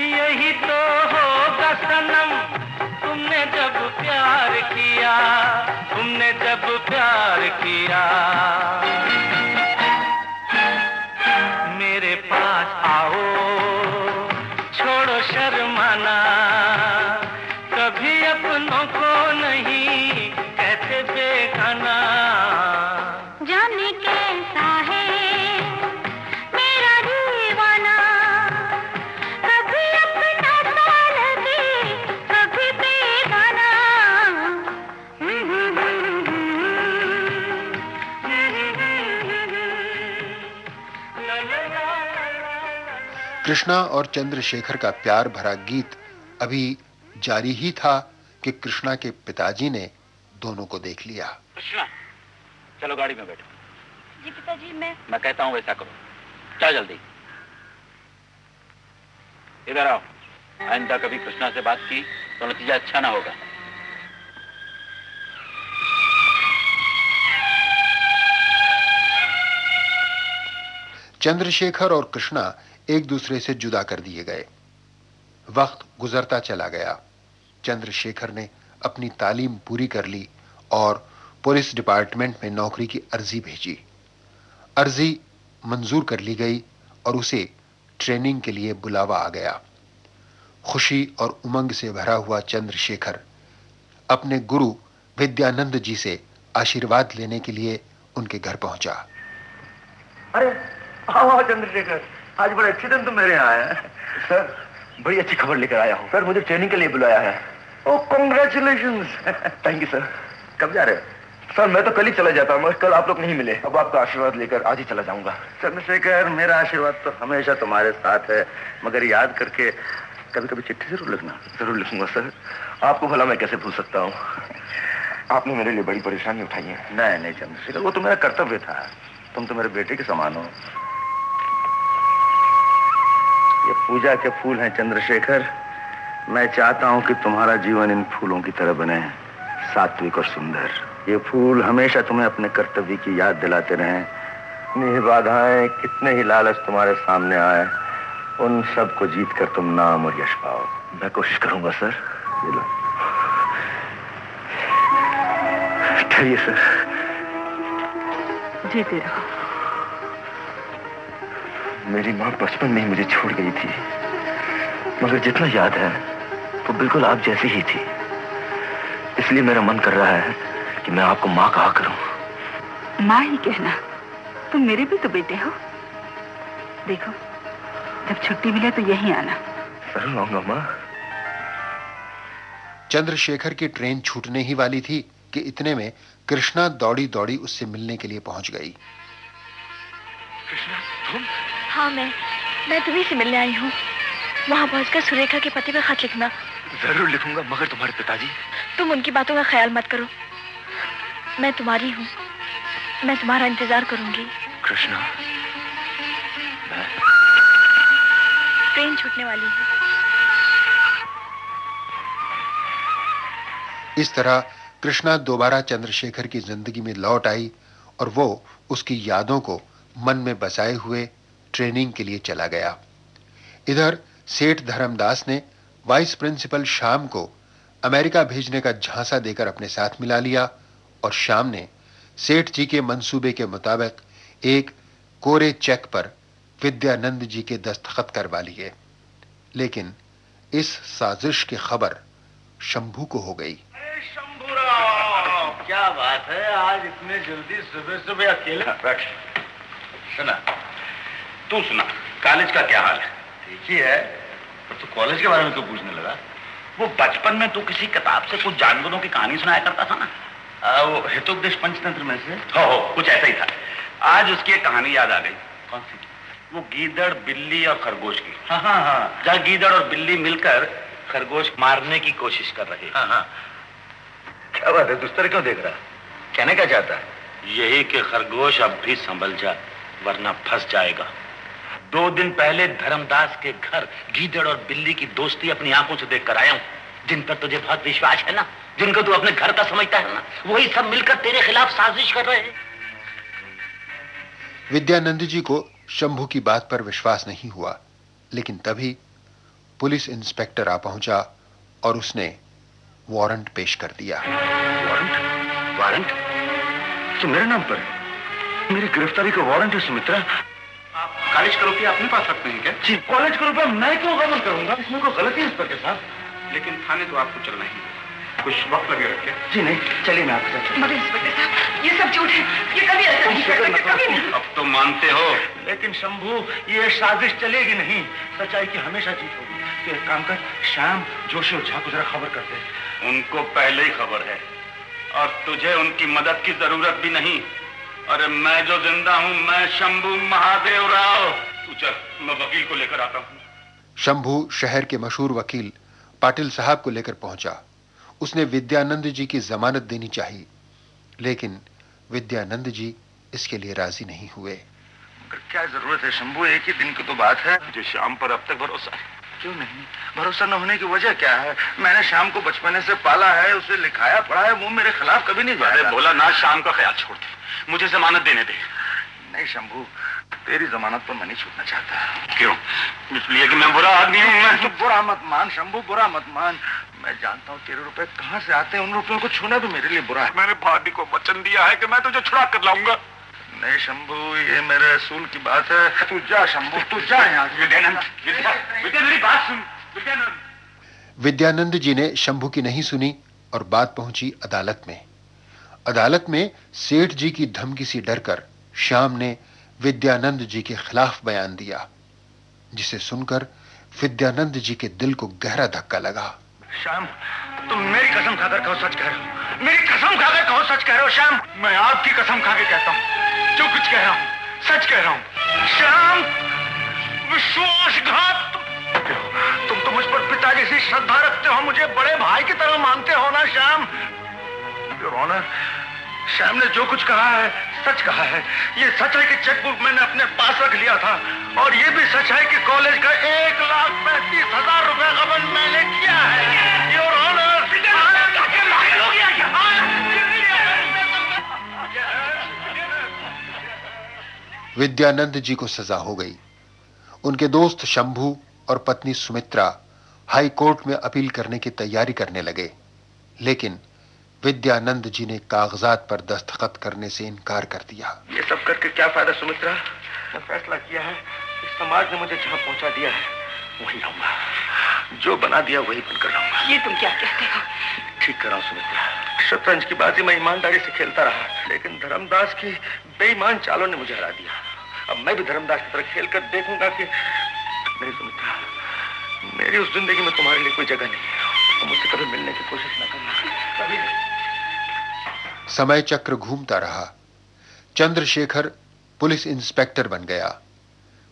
[SPEAKER 4] यही तो होगा सनम, तुमने जब प्यार किया, तुमने जब प्यार किया। मेरे पास आओ, छोड़ो शर्माना, कभी अपनों को नहीं कहते बेगाना।
[SPEAKER 5] जाने कैसा है मेरा दीवाना, कभी अपना सा लगे, कभी बेगाना।
[SPEAKER 2] कृष्णा और चंद्रशेखर का प्यार भरा गीत अभी जारी ही था कि कृष्णा के पिताजी ने दोनों को देख लिया।
[SPEAKER 9] कृष्णा, चलो गाड़ी में बैठो।
[SPEAKER 8] जी पिताजी,
[SPEAKER 9] मैं कहता हूँ वैसा करो। चल जल्दी। इधर आओ। आइंदा कभी कृष्णा से बात की तो नतीजा अच्छा ना होगा।
[SPEAKER 2] चंद्रशेखर और कृष्णा एक दूसरे से जुदा कर दिए गए। वक्त गुजरता चला गया। चंद्रशेखर ने अपनी तालीम पूरी कर ली और पुलिस डिपार्टमेंट में नौकरी की अर्जी भेजी। अर्जी मंजूर कर ली गई और उसे ट्रेनिंग के लिए बुलावा आ गया। खुशी और उमंग से भरा हुआ चंद्रशेखर अपने गुरु विद्यानंद जी से आशीर्वाद लेने के लिए उनके घर पहुंचा।
[SPEAKER 6] अरे हाँ चंद्रशेखर, आज बड़े अच्छे दिन तुम मेरे यहाँ आए हैं।
[SPEAKER 7] सर, बड़ी अच्छी खबर लेकर आया हूँ। सर, मुझे ट्रेनिंग के लिए बुलाया है।
[SPEAKER 6] ओह कांग्रेचुलेशंस।
[SPEAKER 7] Thank you sir.
[SPEAKER 6] कब जा रहे हो?
[SPEAKER 7] सर, मैं तो कल ही चला जाता हूँ, कल आप लोग नहीं मिले। अब आपका आशीर्वाद लेकर आज ही चला जाऊंगा।
[SPEAKER 6] चंद्रशेखर, मेरा आशीर्वाद तो हमेशा तुम्हारे साथ है, मगर याद करके कभी कभी चिट्ठी जरूर लिखना।
[SPEAKER 7] जरूर लिखूंगा सर। आपको भला मैं कैसे भूल सकता हूँ? आपने मेरे लिए बड़ी परेशानी उठाई है।
[SPEAKER 6] नहीं नहीं चंद्रशेखर, वो तो मेरा कर्तव्य था। तुम तो मेरे बेटे के समान हो। ये पूजा के फूल हैं चंद्रशेखर। मैं चाहता हूं कि तुम्हारा जीवन इन फूलों की तरह बने, सात्विक और सुंदर। ये फूल हमेशा तुम्हें अपने कर्तव्य की याद दिलाते रहें। कितनी ही बाधाएं, कितने ही लालच तुम्हारे सामने आए,
[SPEAKER 7] उन सब को जीत कर तुम नाम और यश पाओ। मैं कोशिश करूंगा सर। ये लो। ठहरिए सर।
[SPEAKER 10] जीते रहो।
[SPEAKER 7] मेरी माँ बचपन में ही मुझे छोड़ गई थी, मगर जितना याद है वो बिल्कुल आप जैसी ही थी। इसलिए मेरा मन कर रहा है कि मैं आपको माँ कहा करूं।
[SPEAKER 10] माँ ही कहना, तुम मेरे भी तो बेटे हो। देखो, जब छुट्टी मिले तो यहीं आना।
[SPEAKER 7] जरूर आऊंगा माँ।
[SPEAKER 2] चंद्रशेखर की ट्रेन छूटने ही वाली थी कि इतने में कृष्णा दौड़ी दौड़ी उससे मिलने के लिए पहुंच गई।
[SPEAKER 7] कृष्णा, तुम?
[SPEAKER 8] हाँ, मैं तुम्ही से मिलने आई हूँ। वहाँ पहुँचकर सुरेखा के पति पर खत लिखना।
[SPEAKER 7] जरूर लिखूंगा, मगर तुम्हारे पिताजी?
[SPEAKER 8] तुम उनकी बातों का ख्याल मत करो। मैं तुम्हारी हूँ, मैं तुम्हारा इंतजार करूंगी।
[SPEAKER 7] कृष्णा,
[SPEAKER 8] ट्रेन छूटने वाली है।
[SPEAKER 2] इस तरह कृष्णा दोबारा चंद्रशेखर की जिंदगी में लौट आई और वो उसकी यादों को मन में बसाए हुए ट्रेनिंग के लिए चला गया। इधर सेठ धर्मदास ने वाइस प्रिंसिपल श्याम को अमेरिका भेजने का झांसा देकर अपने साथ मिला लिया और श्याम ने सेठ जी के मंसूबे के मुताबिक एक कोरे चेक पर विद्यानंद जी के दस्तखत करवा लिए। लेकिन इस साजिश की खबर शंभू को हो गई।
[SPEAKER 6] शंभूराव, क्या बात है, आज इतने जल्दी सुबह सुबह अकेले? बैठ। सुना, तू सुना, कॉलेज का क्या हाल है? ठीक ही है। तो कॉलेज के बारे में क्यों पूछने लगा? वो बचपन में तू किसी किताब से कुछ जानवरों की कहानी सुनाया करता था ना, वो हितोपदेश पंचतंत्र में से। हो कुछ ऐसा ही था। आज उसकी एक कहानी याद आ गई। कौन सी? वो गीदड़, बिल्ली और खरगोश की। हाँ हाँ हाँ, जहाँ गीदड़ और बिल्ली मिलकर खरगोश मारने की कोशिश कर रहे। हाँ हाँ। क्या बात है, तुझ तरह क्यों देख रहा? कहने क्या चाहता है? यही कि खरगोश अब भी संभल जा, वरना फंस जाएगा। 2 दिन पहले धर्मदास के घर गीदड़ और बिल्ली की दोस्ती अपनी आंखों से देख कर आया हूं, जिन पर तुझे बहुत विश्वास है ना, जिनको तू अपने घर का समझता है ना, वही सब मिलकर तेरे खिलाफ साजिश कर रहे हैं।
[SPEAKER 2] विद्यानंद जी को शंभू की बात पर विश्वास नहीं हुआ, लेकिन तभी पुलिस इंस्पेक्टर आ पहुंचा और उसने वारंट पेश कर दिया।
[SPEAKER 7] वारंट? वारंट? तो मेरे नाम पर मेरी गिरफ्तारी का वारंट है सुमित्रा।
[SPEAKER 6] आप कॉलेज का रुपया अपने पास रखते हैं क्या?
[SPEAKER 7] जी, कॉलेज का रुपया मैं क्यों गबन करूंगा? इसमें कोई गलती है इंस्पेक्टर साहब।
[SPEAKER 6] लेकिन थाने तो आपको चलना ही है, कुछ वक्त लगेगा क्या?
[SPEAKER 7] जी नहीं, चलिए मैं आपके साथ।
[SPEAKER 10] मगर इंस्पेक्टर साहब, ये सब झूठ है, ये कभी ऐसा नहीं कर सकते, कभी नहीं।
[SPEAKER 6] अब तो मानते हो।
[SPEAKER 7] लेकिन शंभू, ये साजिश चलेगी नहीं, सच्चाई की हमेशा जीत होगी। तो एक काम कर, श्याम, जोशी और झा को जरा खबर कर दे।
[SPEAKER 6] उनको पहले ही खबर है और तुझे उनकी मदद की जरूरत भी नहीं। अरे मैं जो जिंदा हूं, मैं शंभू महादेव राव। तू चल, मैं वकील को लेकर आता हूं।
[SPEAKER 2] शंभू शहर के मशहूर वकील पाटिल साहब को लेकर पहुंचा। उसने विद्यानंद जी की जमानत देनी चाहिए, लेकिन विद्यानंद जी इसके लिए राजी नहीं हुए।
[SPEAKER 6] क्या जरूरत है शंभू, एक ही दिन की तो बात है। मुझे शाम पर अब तक भरोसा है। क्यों नहीं? भरोसा न होने की वजह क्या है? मैंने शाम को बचपने से पाला है, उसे लिखाया पढ़ा है, वो मेरे खिलाफ कभी नहीं जाएगा।
[SPEAKER 7] अरे बोला ना, शाम का ख्याल छोड़ दे, मुझे जमानत देने दे।
[SPEAKER 6] नहीं शंभू, तेरी जमानत पर मैं नहीं छूटना चाहता।
[SPEAKER 7] क्यों? इसलिए कि मैं बुरा आदमी हूँ। मैं
[SPEAKER 6] तो बुरा मत मान शंभू, बुरा मत मान। मैं जानता हूँ तेरे रुपए कहाँ से आते हैं, उन रुपयों को छूना भी मेरे लिए बुरा है।
[SPEAKER 7] मैंने भाभी को वचन दिया है कि मैं तुझे छुड़ा कर लाऊंगा।
[SPEAKER 6] नहीं शंभू, ये मेरे असूल की बात है। तू जा शंभू, तू जा यहाँ से।
[SPEAKER 7] विद्यानंद, विद्या मेरी बात सुन। विद्यानंद।
[SPEAKER 2] विद्यानंद जी ने शंभू की नहीं सुनी और बात पहुंची अदालत में। अदालत में सेठ जी की धमकी से डरकर श्याम ने विद्यानंद जी के खिलाफ बयान दिया, जिसे सुनकर विद्यानंद जी के दिल को गहरा धक्का लगा।
[SPEAKER 7] श्याम, तुम मेरी कसम खाकर कहो सच कह रहे हो। मेरी कसम खाकर कहो सच कह रहे हो श्याम। मैं आपकी कसम खा के कहता हूँ, जो कुछ कह रहा हूँ सच कह रहा हूँ। श्याम, विश्वासघात। तुम तो मुझ पर पिता जैसी श्रद्धा रखते हो, मुझे बड़े भाई की तरह मानते हो ना श्याम। योर ऑनर, श्याम ने जो कुछ कहा है सच कहा है। ये सच है कि चेकबुक मैंने अपने पास रख लिया था, और ये भी सच है कि कॉलेज का 1,35,000 रुपए गबन मैंने किया है। योर ऑनर,
[SPEAKER 2] विद्यानंद जी को सजा हो गई। उनके दोस्त शंभू और पत्नी सुमित्रा हाई कोर्ट में अपील करने की तैयारी करने लगे, लेकिन विद्यानंद जी ने कागजात पर दस्तखत करने से इनकार कर दिया।
[SPEAKER 6] ये सब करके क्या फायदा सुमित्रा? मैं फैसला किया है कि समाज ने मुझे जहां पहुंचा दिया है वहीं रहूंगा, जो बना दिया वही बनकर रहूंगा।
[SPEAKER 10] ये तुम क्या कहते हो?
[SPEAKER 6] ठीक कर रहा हूं सुमित्रा। शतरंज की बाजी मैं ईमानदारी से खेलता रहा, लेकिन धर्मदास की बेईमान चालों ने मुझे हरा दिया। अब मैं भी धर्मदास की तरह खेलकर देखूंगा कि नहीं सुमित्रा, मेरी उस जिंदगी में तुम्हारे लिए कोई जगह नहीं है। मुझसे कभी मिलने की कोशिश न करना, कभी।
[SPEAKER 2] समय चक्र घूमता रहा। चंद्रशेखर पुलिस इंस्पेक्टर बन गया।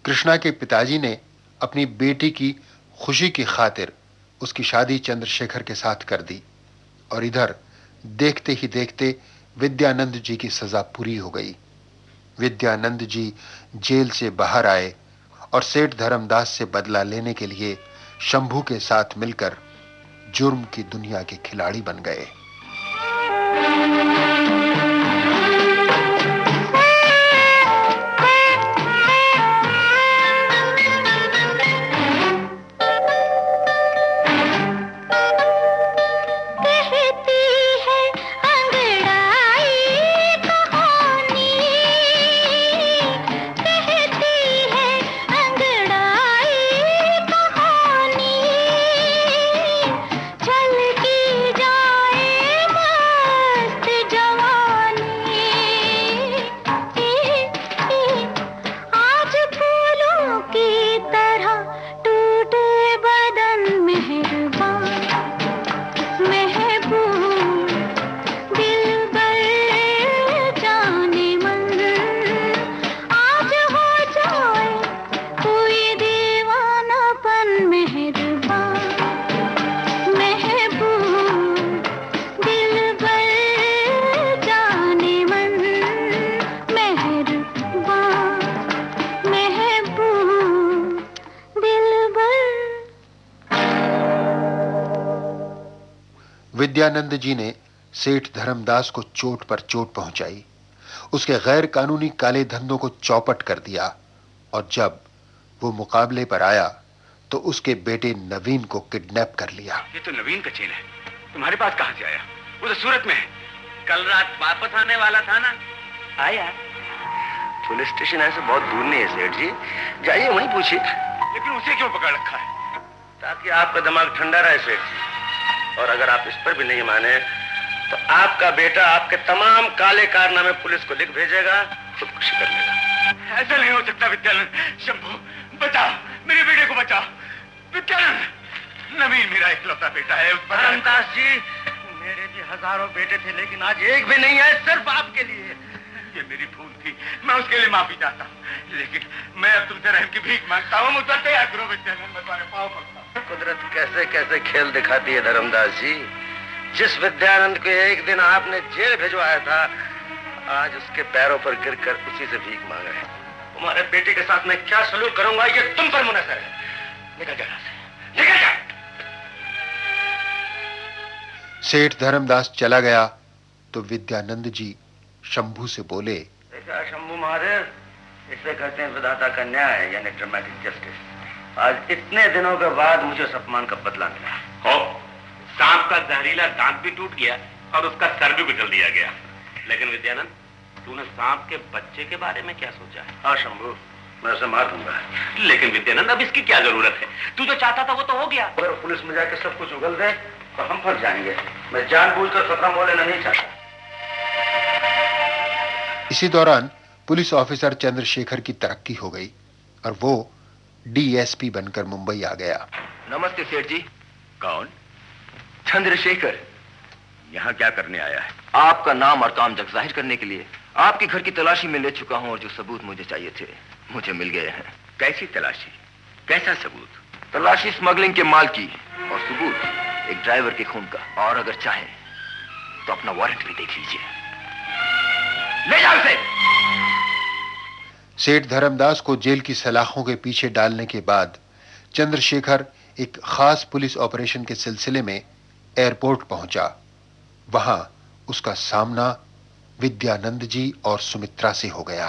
[SPEAKER 2] कृष्णा के पिताजी ने अपनी बेटी की खुशी की खातिर उसकी शादी चंद्रशेखर के साथ कर दी, और इधर देखते ही देखते विद्यानंद जी की सजा पूरी हो गई। विद्यानंद जी जेल से बाहर आए और सेठ धर्मदास से बदला लेने के लिए शंभू के साथ मिलकर जुर्म की दुनिया के खिलाड़ी बन गए। विद्यानंद जी ने सेठ धर्मदास को चोट पर चोट पहुंचाई, उसके गैर कानूनी काले धंधों को चौपट कर दिया, और जब वो मुकाबले पर आया तो उसके बेटे नवीन को किडनैप कर लिया।
[SPEAKER 9] ये तो नवीन का चेला है, तुम्हारे पास कहां से आया? वो तो सूरत में है, कल रात वापस आने वाला था ना।
[SPEAKER 6] आया? पुलिस स्टेशन ऐसे बहुत दूर नहीं है सेठ जी, जाइए वहीं पूछिए।
[SPEAKER 9] लेकिन उसे क्यों पकड़ रखा है?
[SPEAKER 6] ताकि आपका दिमाग ठंडा रहे सेठ जी, और अगर आप इस पर भी नहीं माने तो आपका बेटा आपके तमाम काले कारनामे पुलिस को लिख भेजेगा, खुदकुशी कर लेगा।
[SPEAKER 9] ऐसा नहीं हो सकता विद्यानंद। शंभू बचाओ, मेरे बेटे को बचाओ। विद्यानंद, नवीन मेरा इकलौता बेटा है।
[SPEAKER 6] धर्मदास जी, मेरे भी हजारों बेटे थे, लेकिन आज एक भी नहीं है, सिर्फ आपके लिए।
[SPEAKER 9] ये मेरी भूल थी, मैं उसके लिए माफी चाहता हूँ, लेकिन मैं अब तुमसे रहम की भीख मांगता हूँ। मुझे तैयार करो विद्यानंद, मैं तुम्हारे पाँव पड़ता हूँ।
[SPEAKER 6] कुदरत कैसे कैसे खेल दिखाती है धर्मदास जी। जिस विद्यानंद को एक दिन आपने जेल भिजवाया था, आज उसके पैरों पर गिरकर उसी से भीख मांग रहे हैं। तुम्हारे बेटे के साथ मैं क्या सलूक करूंगा ये तुम पर मुनहसर है। निकल जा यहाँ से, निकल जा।
[SPEAKER 2] सेठ धर्मदास चला गया तो विद्यानंद जी शंभू से बोले,
[SPEAKER 6] देखा शंभू महादेव, इसे कहते हैं विधाता का न्याय, यानी ड्रामेटिक जस्टिस। आज इतने दिनों के बाद मुझे उस अपमान का बदला मिला।
[SPEAKER 9] हो, सांप का जहरीला दांत भी टूट गया और उसका सर भी कुचल दिया गया। लेकिन विद्यानंद, तूने सांप के बच्चे के बारे में क्या सोचा है?
[SPEAKER 6] हाँ शंभू, मैं उसे मार दूंगा।
[SPEAKER 9] लेकिन विद्यानंद, अब इसकी क्या जरूरत है? तू जो चाहता था वो तो हो गया।
[SPEAKER 6] अगर पुलिस में जाकर सब कुछ उगल दे तो हम फंस जाएंगे। मैं जानबूझकर खतरा मोल लेना नहीं चाहता।
[SPEAKER 2] इसी दौरान पुलिस ऑफिसर चंद्रशेखर की तरक्की हो गई और वो डीएसपी बनकर मुंबई आ गया।
[SPEAKER 7] नमस्ते सेठ जी।
[SPEAKER 9] कौन?
[SPEAKER 7] चंद्रशेखर।
[SPEAKER 9] यहाँ क्या करने आया है?
[SPEAKER 7] आपका नाम और काम जग जाहिर करने के लिए। आपके घर की तलाशी में ले चुका हूँ और जो सबूत मुझे चाहिए थे मुझे मिल गए हैं।
[SPEAKER 9] कैसी तलाशी? कैसा सबूत?
[SPEAKER 7] तलाशी स्मगलिंग के माल की, और सबूत एक ड्राइवर के खून का। और अगर चाहे तो अपना वारंट भी देख लीजिए। ले जाओ इसे।
[SPEAKER 2] सेठ धर्मदास को जेल की सलाखों के पीछे डालने के बाद चंद्रशेखर एक खास पुलिस ऑपरेशन के सिलसिले में एयरपोर्ट पहुंचा। वहां उसका सामना विद्यानंद जी और सुमित्रा से हो गया।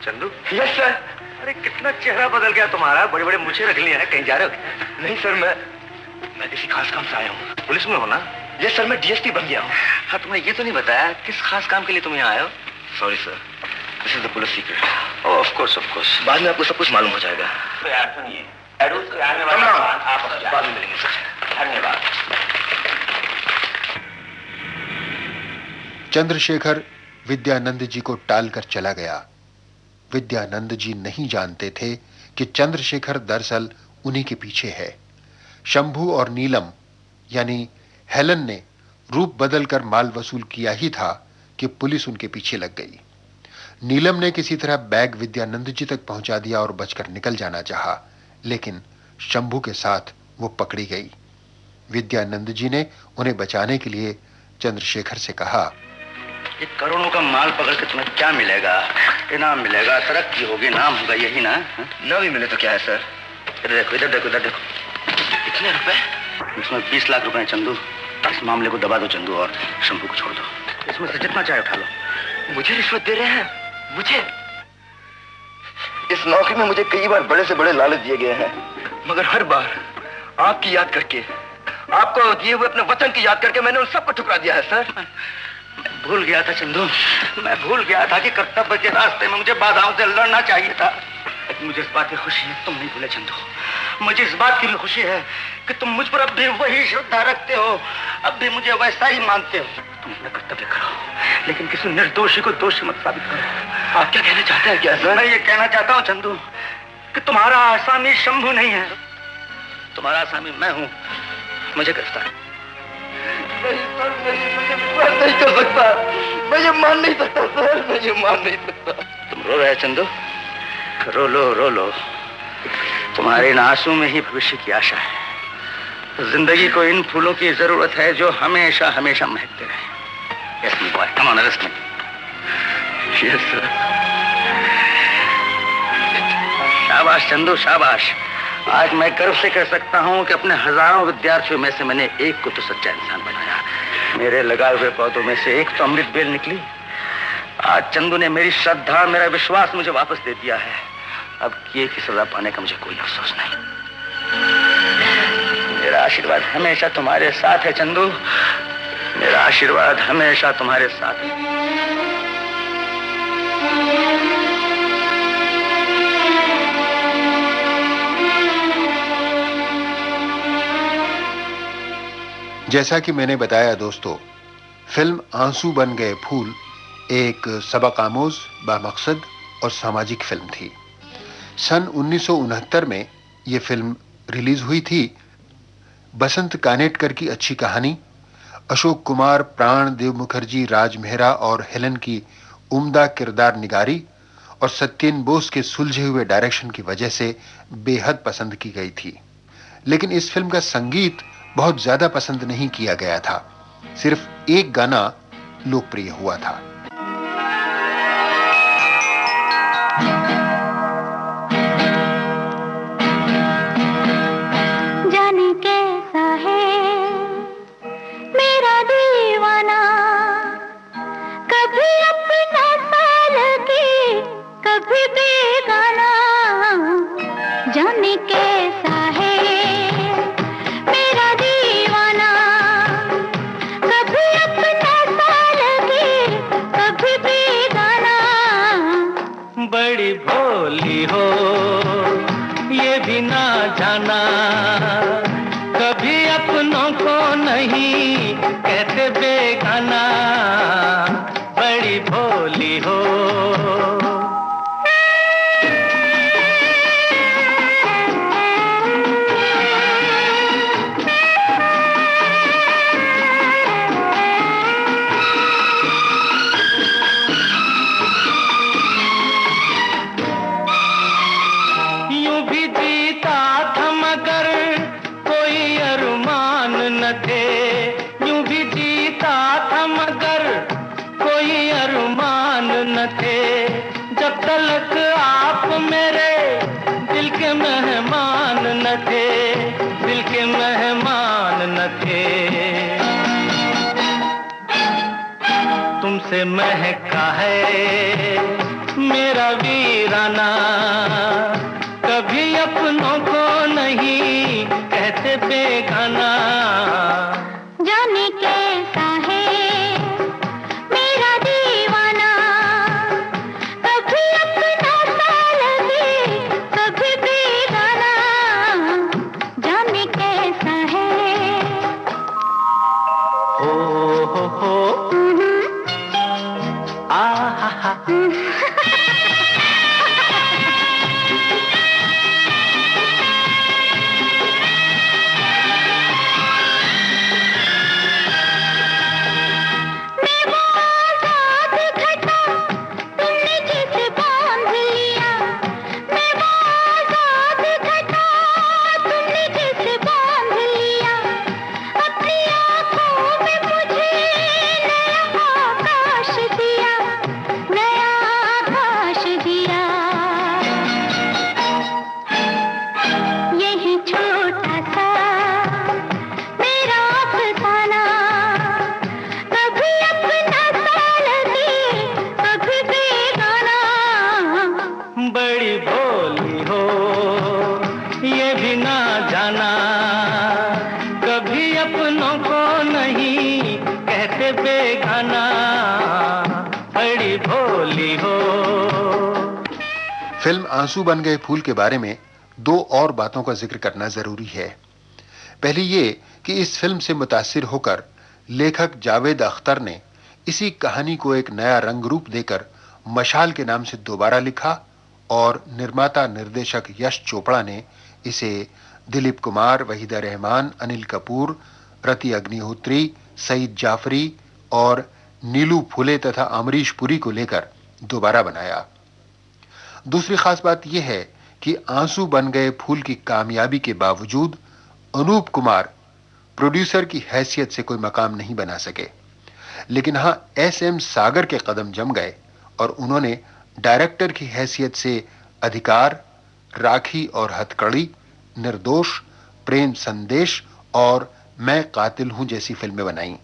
[SPEAKER 6] चंदू? Yes sir. अरे कितना चेहरा बदल गया तुम्हारा, बड़े बड़े मूछें रख लिए हैं, कहीं जा रहे हो? नहीं सर, मैं किसी खास काम से आया हूँ। पुलिस में हो ना? यस सर, मैं डीएसपी बन गया हूँ। हाँ, तुम्हें ये तो नहीं बताया किस खास काम के लिए तुम यहाँ आए हो? Sorry sir, this is the police secret. Oh of course, बाद में आपको सब कुछ मालूम हो जाएगा।
[SPEAKER 9] तो यार सुनिए, आप
[SPEAKER 6] बाद में मिलेंगे सर।
[SPEAKER 9] धन्यवाद।
[SPEAKER 2] चंद्रशेखर विद्यानंद जी को टालकर चला गया। विद्यानंद जी नहीं जानते थे कि चंद्रशेखर दरअसल उन्हीं के पीछे है। शंभू और नीलम यानी हेलन ने रूप बदलकर माल वसूल किया ही था कि पुलिस उनके पीछे लग गई। नीलम ने किसी तरह बैग विद्यानंद जी तक पहुंचा दिया और बचकर निकल जाना चाहा, लेकिन शंभू के साथ वो पकड़ी गई। विद्यानंद जी ने उन्हें बचाने के लिए चंद्रशेखर से कहा,
[SPEAKER 6] ये करोड़ों का माल पकड़ के तुम्हें क्या मिलेगा? इनाम मिलेगा, तरक्की होगी, नाम होगा, यही ना? ना भी मिले तो क्या है सर? इधर देखो, इधर देखो, इधर देखो। कितने रुपए? इसमें 20 लाख रुपए हैं चंदू। इस मामले को दबा दो चंदू और शंभू को छोड़ दो। इसमें से जितना चाहे उठा लो। मुझे रिश्वत दे रहे हैं? मुझे? इस नौकरी में मुझे कई बार बड़े से बड़े लालच दिए गए हैं, मगर हर बार आपकी याद करके, आपको दिए हुए अपने वचन की याद करके मैंने उन सबको ठुकरा दिया है सर। मैं भूल गया था चंदू, मैं भूल गया था कि कर्तव्य के रास्ते में मुझे बाधाओं से लड़ना चाहिए था। मुझे इस बात की खुशी है तुम नहीं भूले चंदू। मुझे इस बात की भी खुशी है कि तुम मुझ पर अब भी वही श्रद्धा रखते हो, अब भी मुझे वैसा ही मानते हो। तुम अपना कर्तव्य करो, लेकिन किसी निर्दोषी को दोषी मत साबित करो। आप क्या कहना चाहते हैं? क्या सर? मैं ये कहना चाहता हूँ चंदू कि तुम्हारा आसामी शंभू नहीं है, तुम्हारा आसामी मैं हूँ। मुझे गिरफ्तार नहीं कर सकता, मैं ये मान नहीं सकता सर, मैं ये मान नहीं सकता। तुम रो रहे चंदू? रो लो, रो लो। तुम्हारे इन आंसू में ही भविष्य की आशा है। जिंदगी को इन फूलों की जरूरत है जो हमेशा हमेशा महकते रहे। Yes me boy, come on, arrest me. Yes sir. शाबाश चंदू, शाबाश। आज मैं गर्व से कह सकता हूं कि अपने हजारों विद्यार्थियों में से मैंने एक को तो सच्चा इंसान बनाया। मेरे लगाए हुए पौधों में से एक तो अमृत बेल निकली। आज चंदू ने मेरी श्रद्धा, मेरा विश्वास मुझे वापस दे दिया है। अब किए की सजा पाने का मुझे कोई अफसोस नहीं। मेरा आशीर्वाद हमेशा तुम्हारे साथ है चंदू, मेरा आशीर्वाद हमेशा तुम्हारे साथ है।
[SPEAKER 2] जैसा कि मैंने बताया दोस्तों, फिल्म आंसू बन गए फूल एक सबक आमोज, बामकसद और सामाजिक फिल्म थी। सन 1969 में यह फिल्म रिलीज हुई थी। बसंत कानेटकर की अच्छी कहानी, अशोक कुमार, प्राण देव मुखर्जी, राज मेहरा और हेलन की उम्दा किरदार निगारी और सत्येन बोस के सुलझे हुए डायरेक्शन की वजह से बेहद पसंद की गई थी। लेकिन इस फिल्म का संगीत बहुत ज्यादा पसंद नहीं किया गया था। सिर्फ एक गाना लोकप्रिय हुआ था।
[SPEAKER 5] जाने कैसा है मेरा दीवाना, कभी अपना सा लगे कभी बेगाना। जाने कैसा है मेरा दीवाना, कभी अपना सा लगे कभी बेगाना।
[SPEAKER 4] बड़ी भोली हो ये भी ना जाना, कभी अपनों को नहीं कहते बेगाना। बड़ी भोली हो। यूं भी जीता था मगर कोई अरमान न थे, यूं भी जीता था मगर कोई अरमान न थे। जब तक आप मेरे दिल के मेहमान न थे, दिल के मेहमान न थे। तुमसे महका है मेरा वीराना, कभी अपनों को नहीं कहते बेगाना।
[SPEAKER 5] जाने कैसा है मेरा दीवाना, कभी अपना सा लगे कभी बेगाना। जाने कैसा है।
[SPEAKER 4] हो आ हा हा।
[SPEAKER 2] फिल्म आंसू बन गए फूल के बारे में दो और बातों का जिक्र करना जरूरी है। पहली ये कि इस फिल्म से मुतासिर होकर लेखक जावेद अख्तर ने इसी कहानी को एक नया रंग रूप देकर मशाल के नाम से दोबारा लिखा और निर्माता निर्देशक यश चोपड़ा ने इसे दिलीप कुमार, वहीदा रहमान, अनिल कपूर, रति अग्निहोत्री, सईद जाफरी और नीलू फुले तथा अमरीश पुरी को लेकर दोबारा बनाया। दूसरी खास बात यह है कि आंसू बन गए फूल की कामयाबी के बावजूद अनूप कुमार प्रोड्यूसर की हैसियत से कोई मकाम नहीं बना सके, लेकिन हां एसएम सागर के कदम जम गए और उन्होंने डायरेक्टर की हैसियत से अधिकार, राखी और हथकड़ी, निर्दोष, प्रेम संदेश और मैं कातिल हूं जैसी फिल्में बनाई।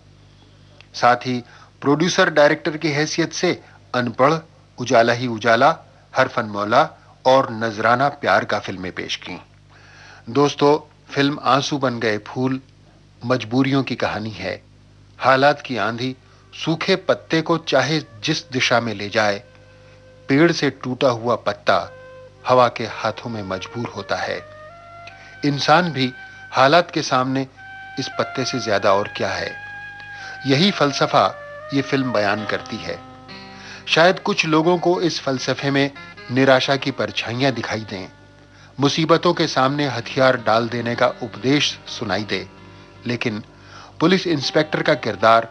[SPEAKER 2] साथ ही प्रोड्यूसर डायरेक्टर की हैसियत से अनपढ़, उजाला ही उजाला, हरफन मौला और नजराना प्यार का फिल्में पेश की। दोस्तों, फिल्म आंसू बन गए फूल मजबूरियों की कहानी है। हालात की आंधी सूखे पत्ते को चाहे जिस दिशा में ले जाए, पेड़ से टूटा हुआ पत्ता हवा के हाथों में मजबूर होता है। इंसान भी हालात के सामने इस पत्ते से ज्यादा और क्या है। यही फलसफा ये फिल्म बयान करती है। शायद कुछ लोगों को इस फलसफे में निराशा की परछाइयां दिखाई दें, मुसीबतों के सामने हथियार डाल देने का उपदेश सुनाई दे, लेकिन पुलिस इंस्पेक्टर का किरदार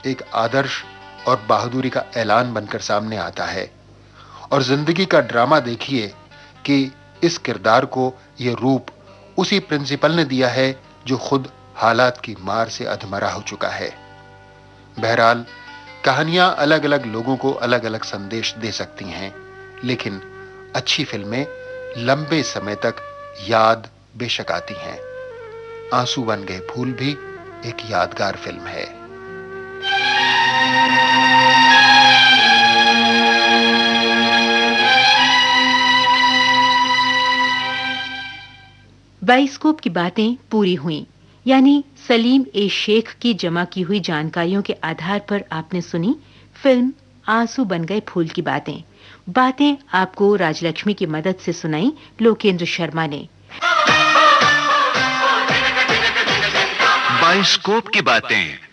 [SPEAKER 2] एक आदर्श और बहादुरी का ऐलान बनकर सामने आता है। और जिंदगी का ड्रामा देखिए कि इस किरदार को यह रूप उसी प्रिंसिपल ने दिया है जो खुद हालात की मार से अधमरा हो चुका है। बहरहाल, कहानियां अलग अलग लोगों को अलग अलग संदेश दे सकती हैं, लेकिन अच्छी फिल्में लंबे समय तक याद बेशक आती हैं। आंसू बन गए फूल भी एक यादगार फिल्म है।
[SPEAKER 3] बाइस्कोप की बातें पूरी हुई, यानी सलीम ए शेख की जमा की हुई जानकारियों के आधार पर आपने सुनी फिल्म आंसू बन गए फूल की बातें। बातें आपको राजलक्ष्मी की मदद से सुनाई लोकेंद्र शर्मा ने।
[SPEAKER 1] बाइस्कोप की बातें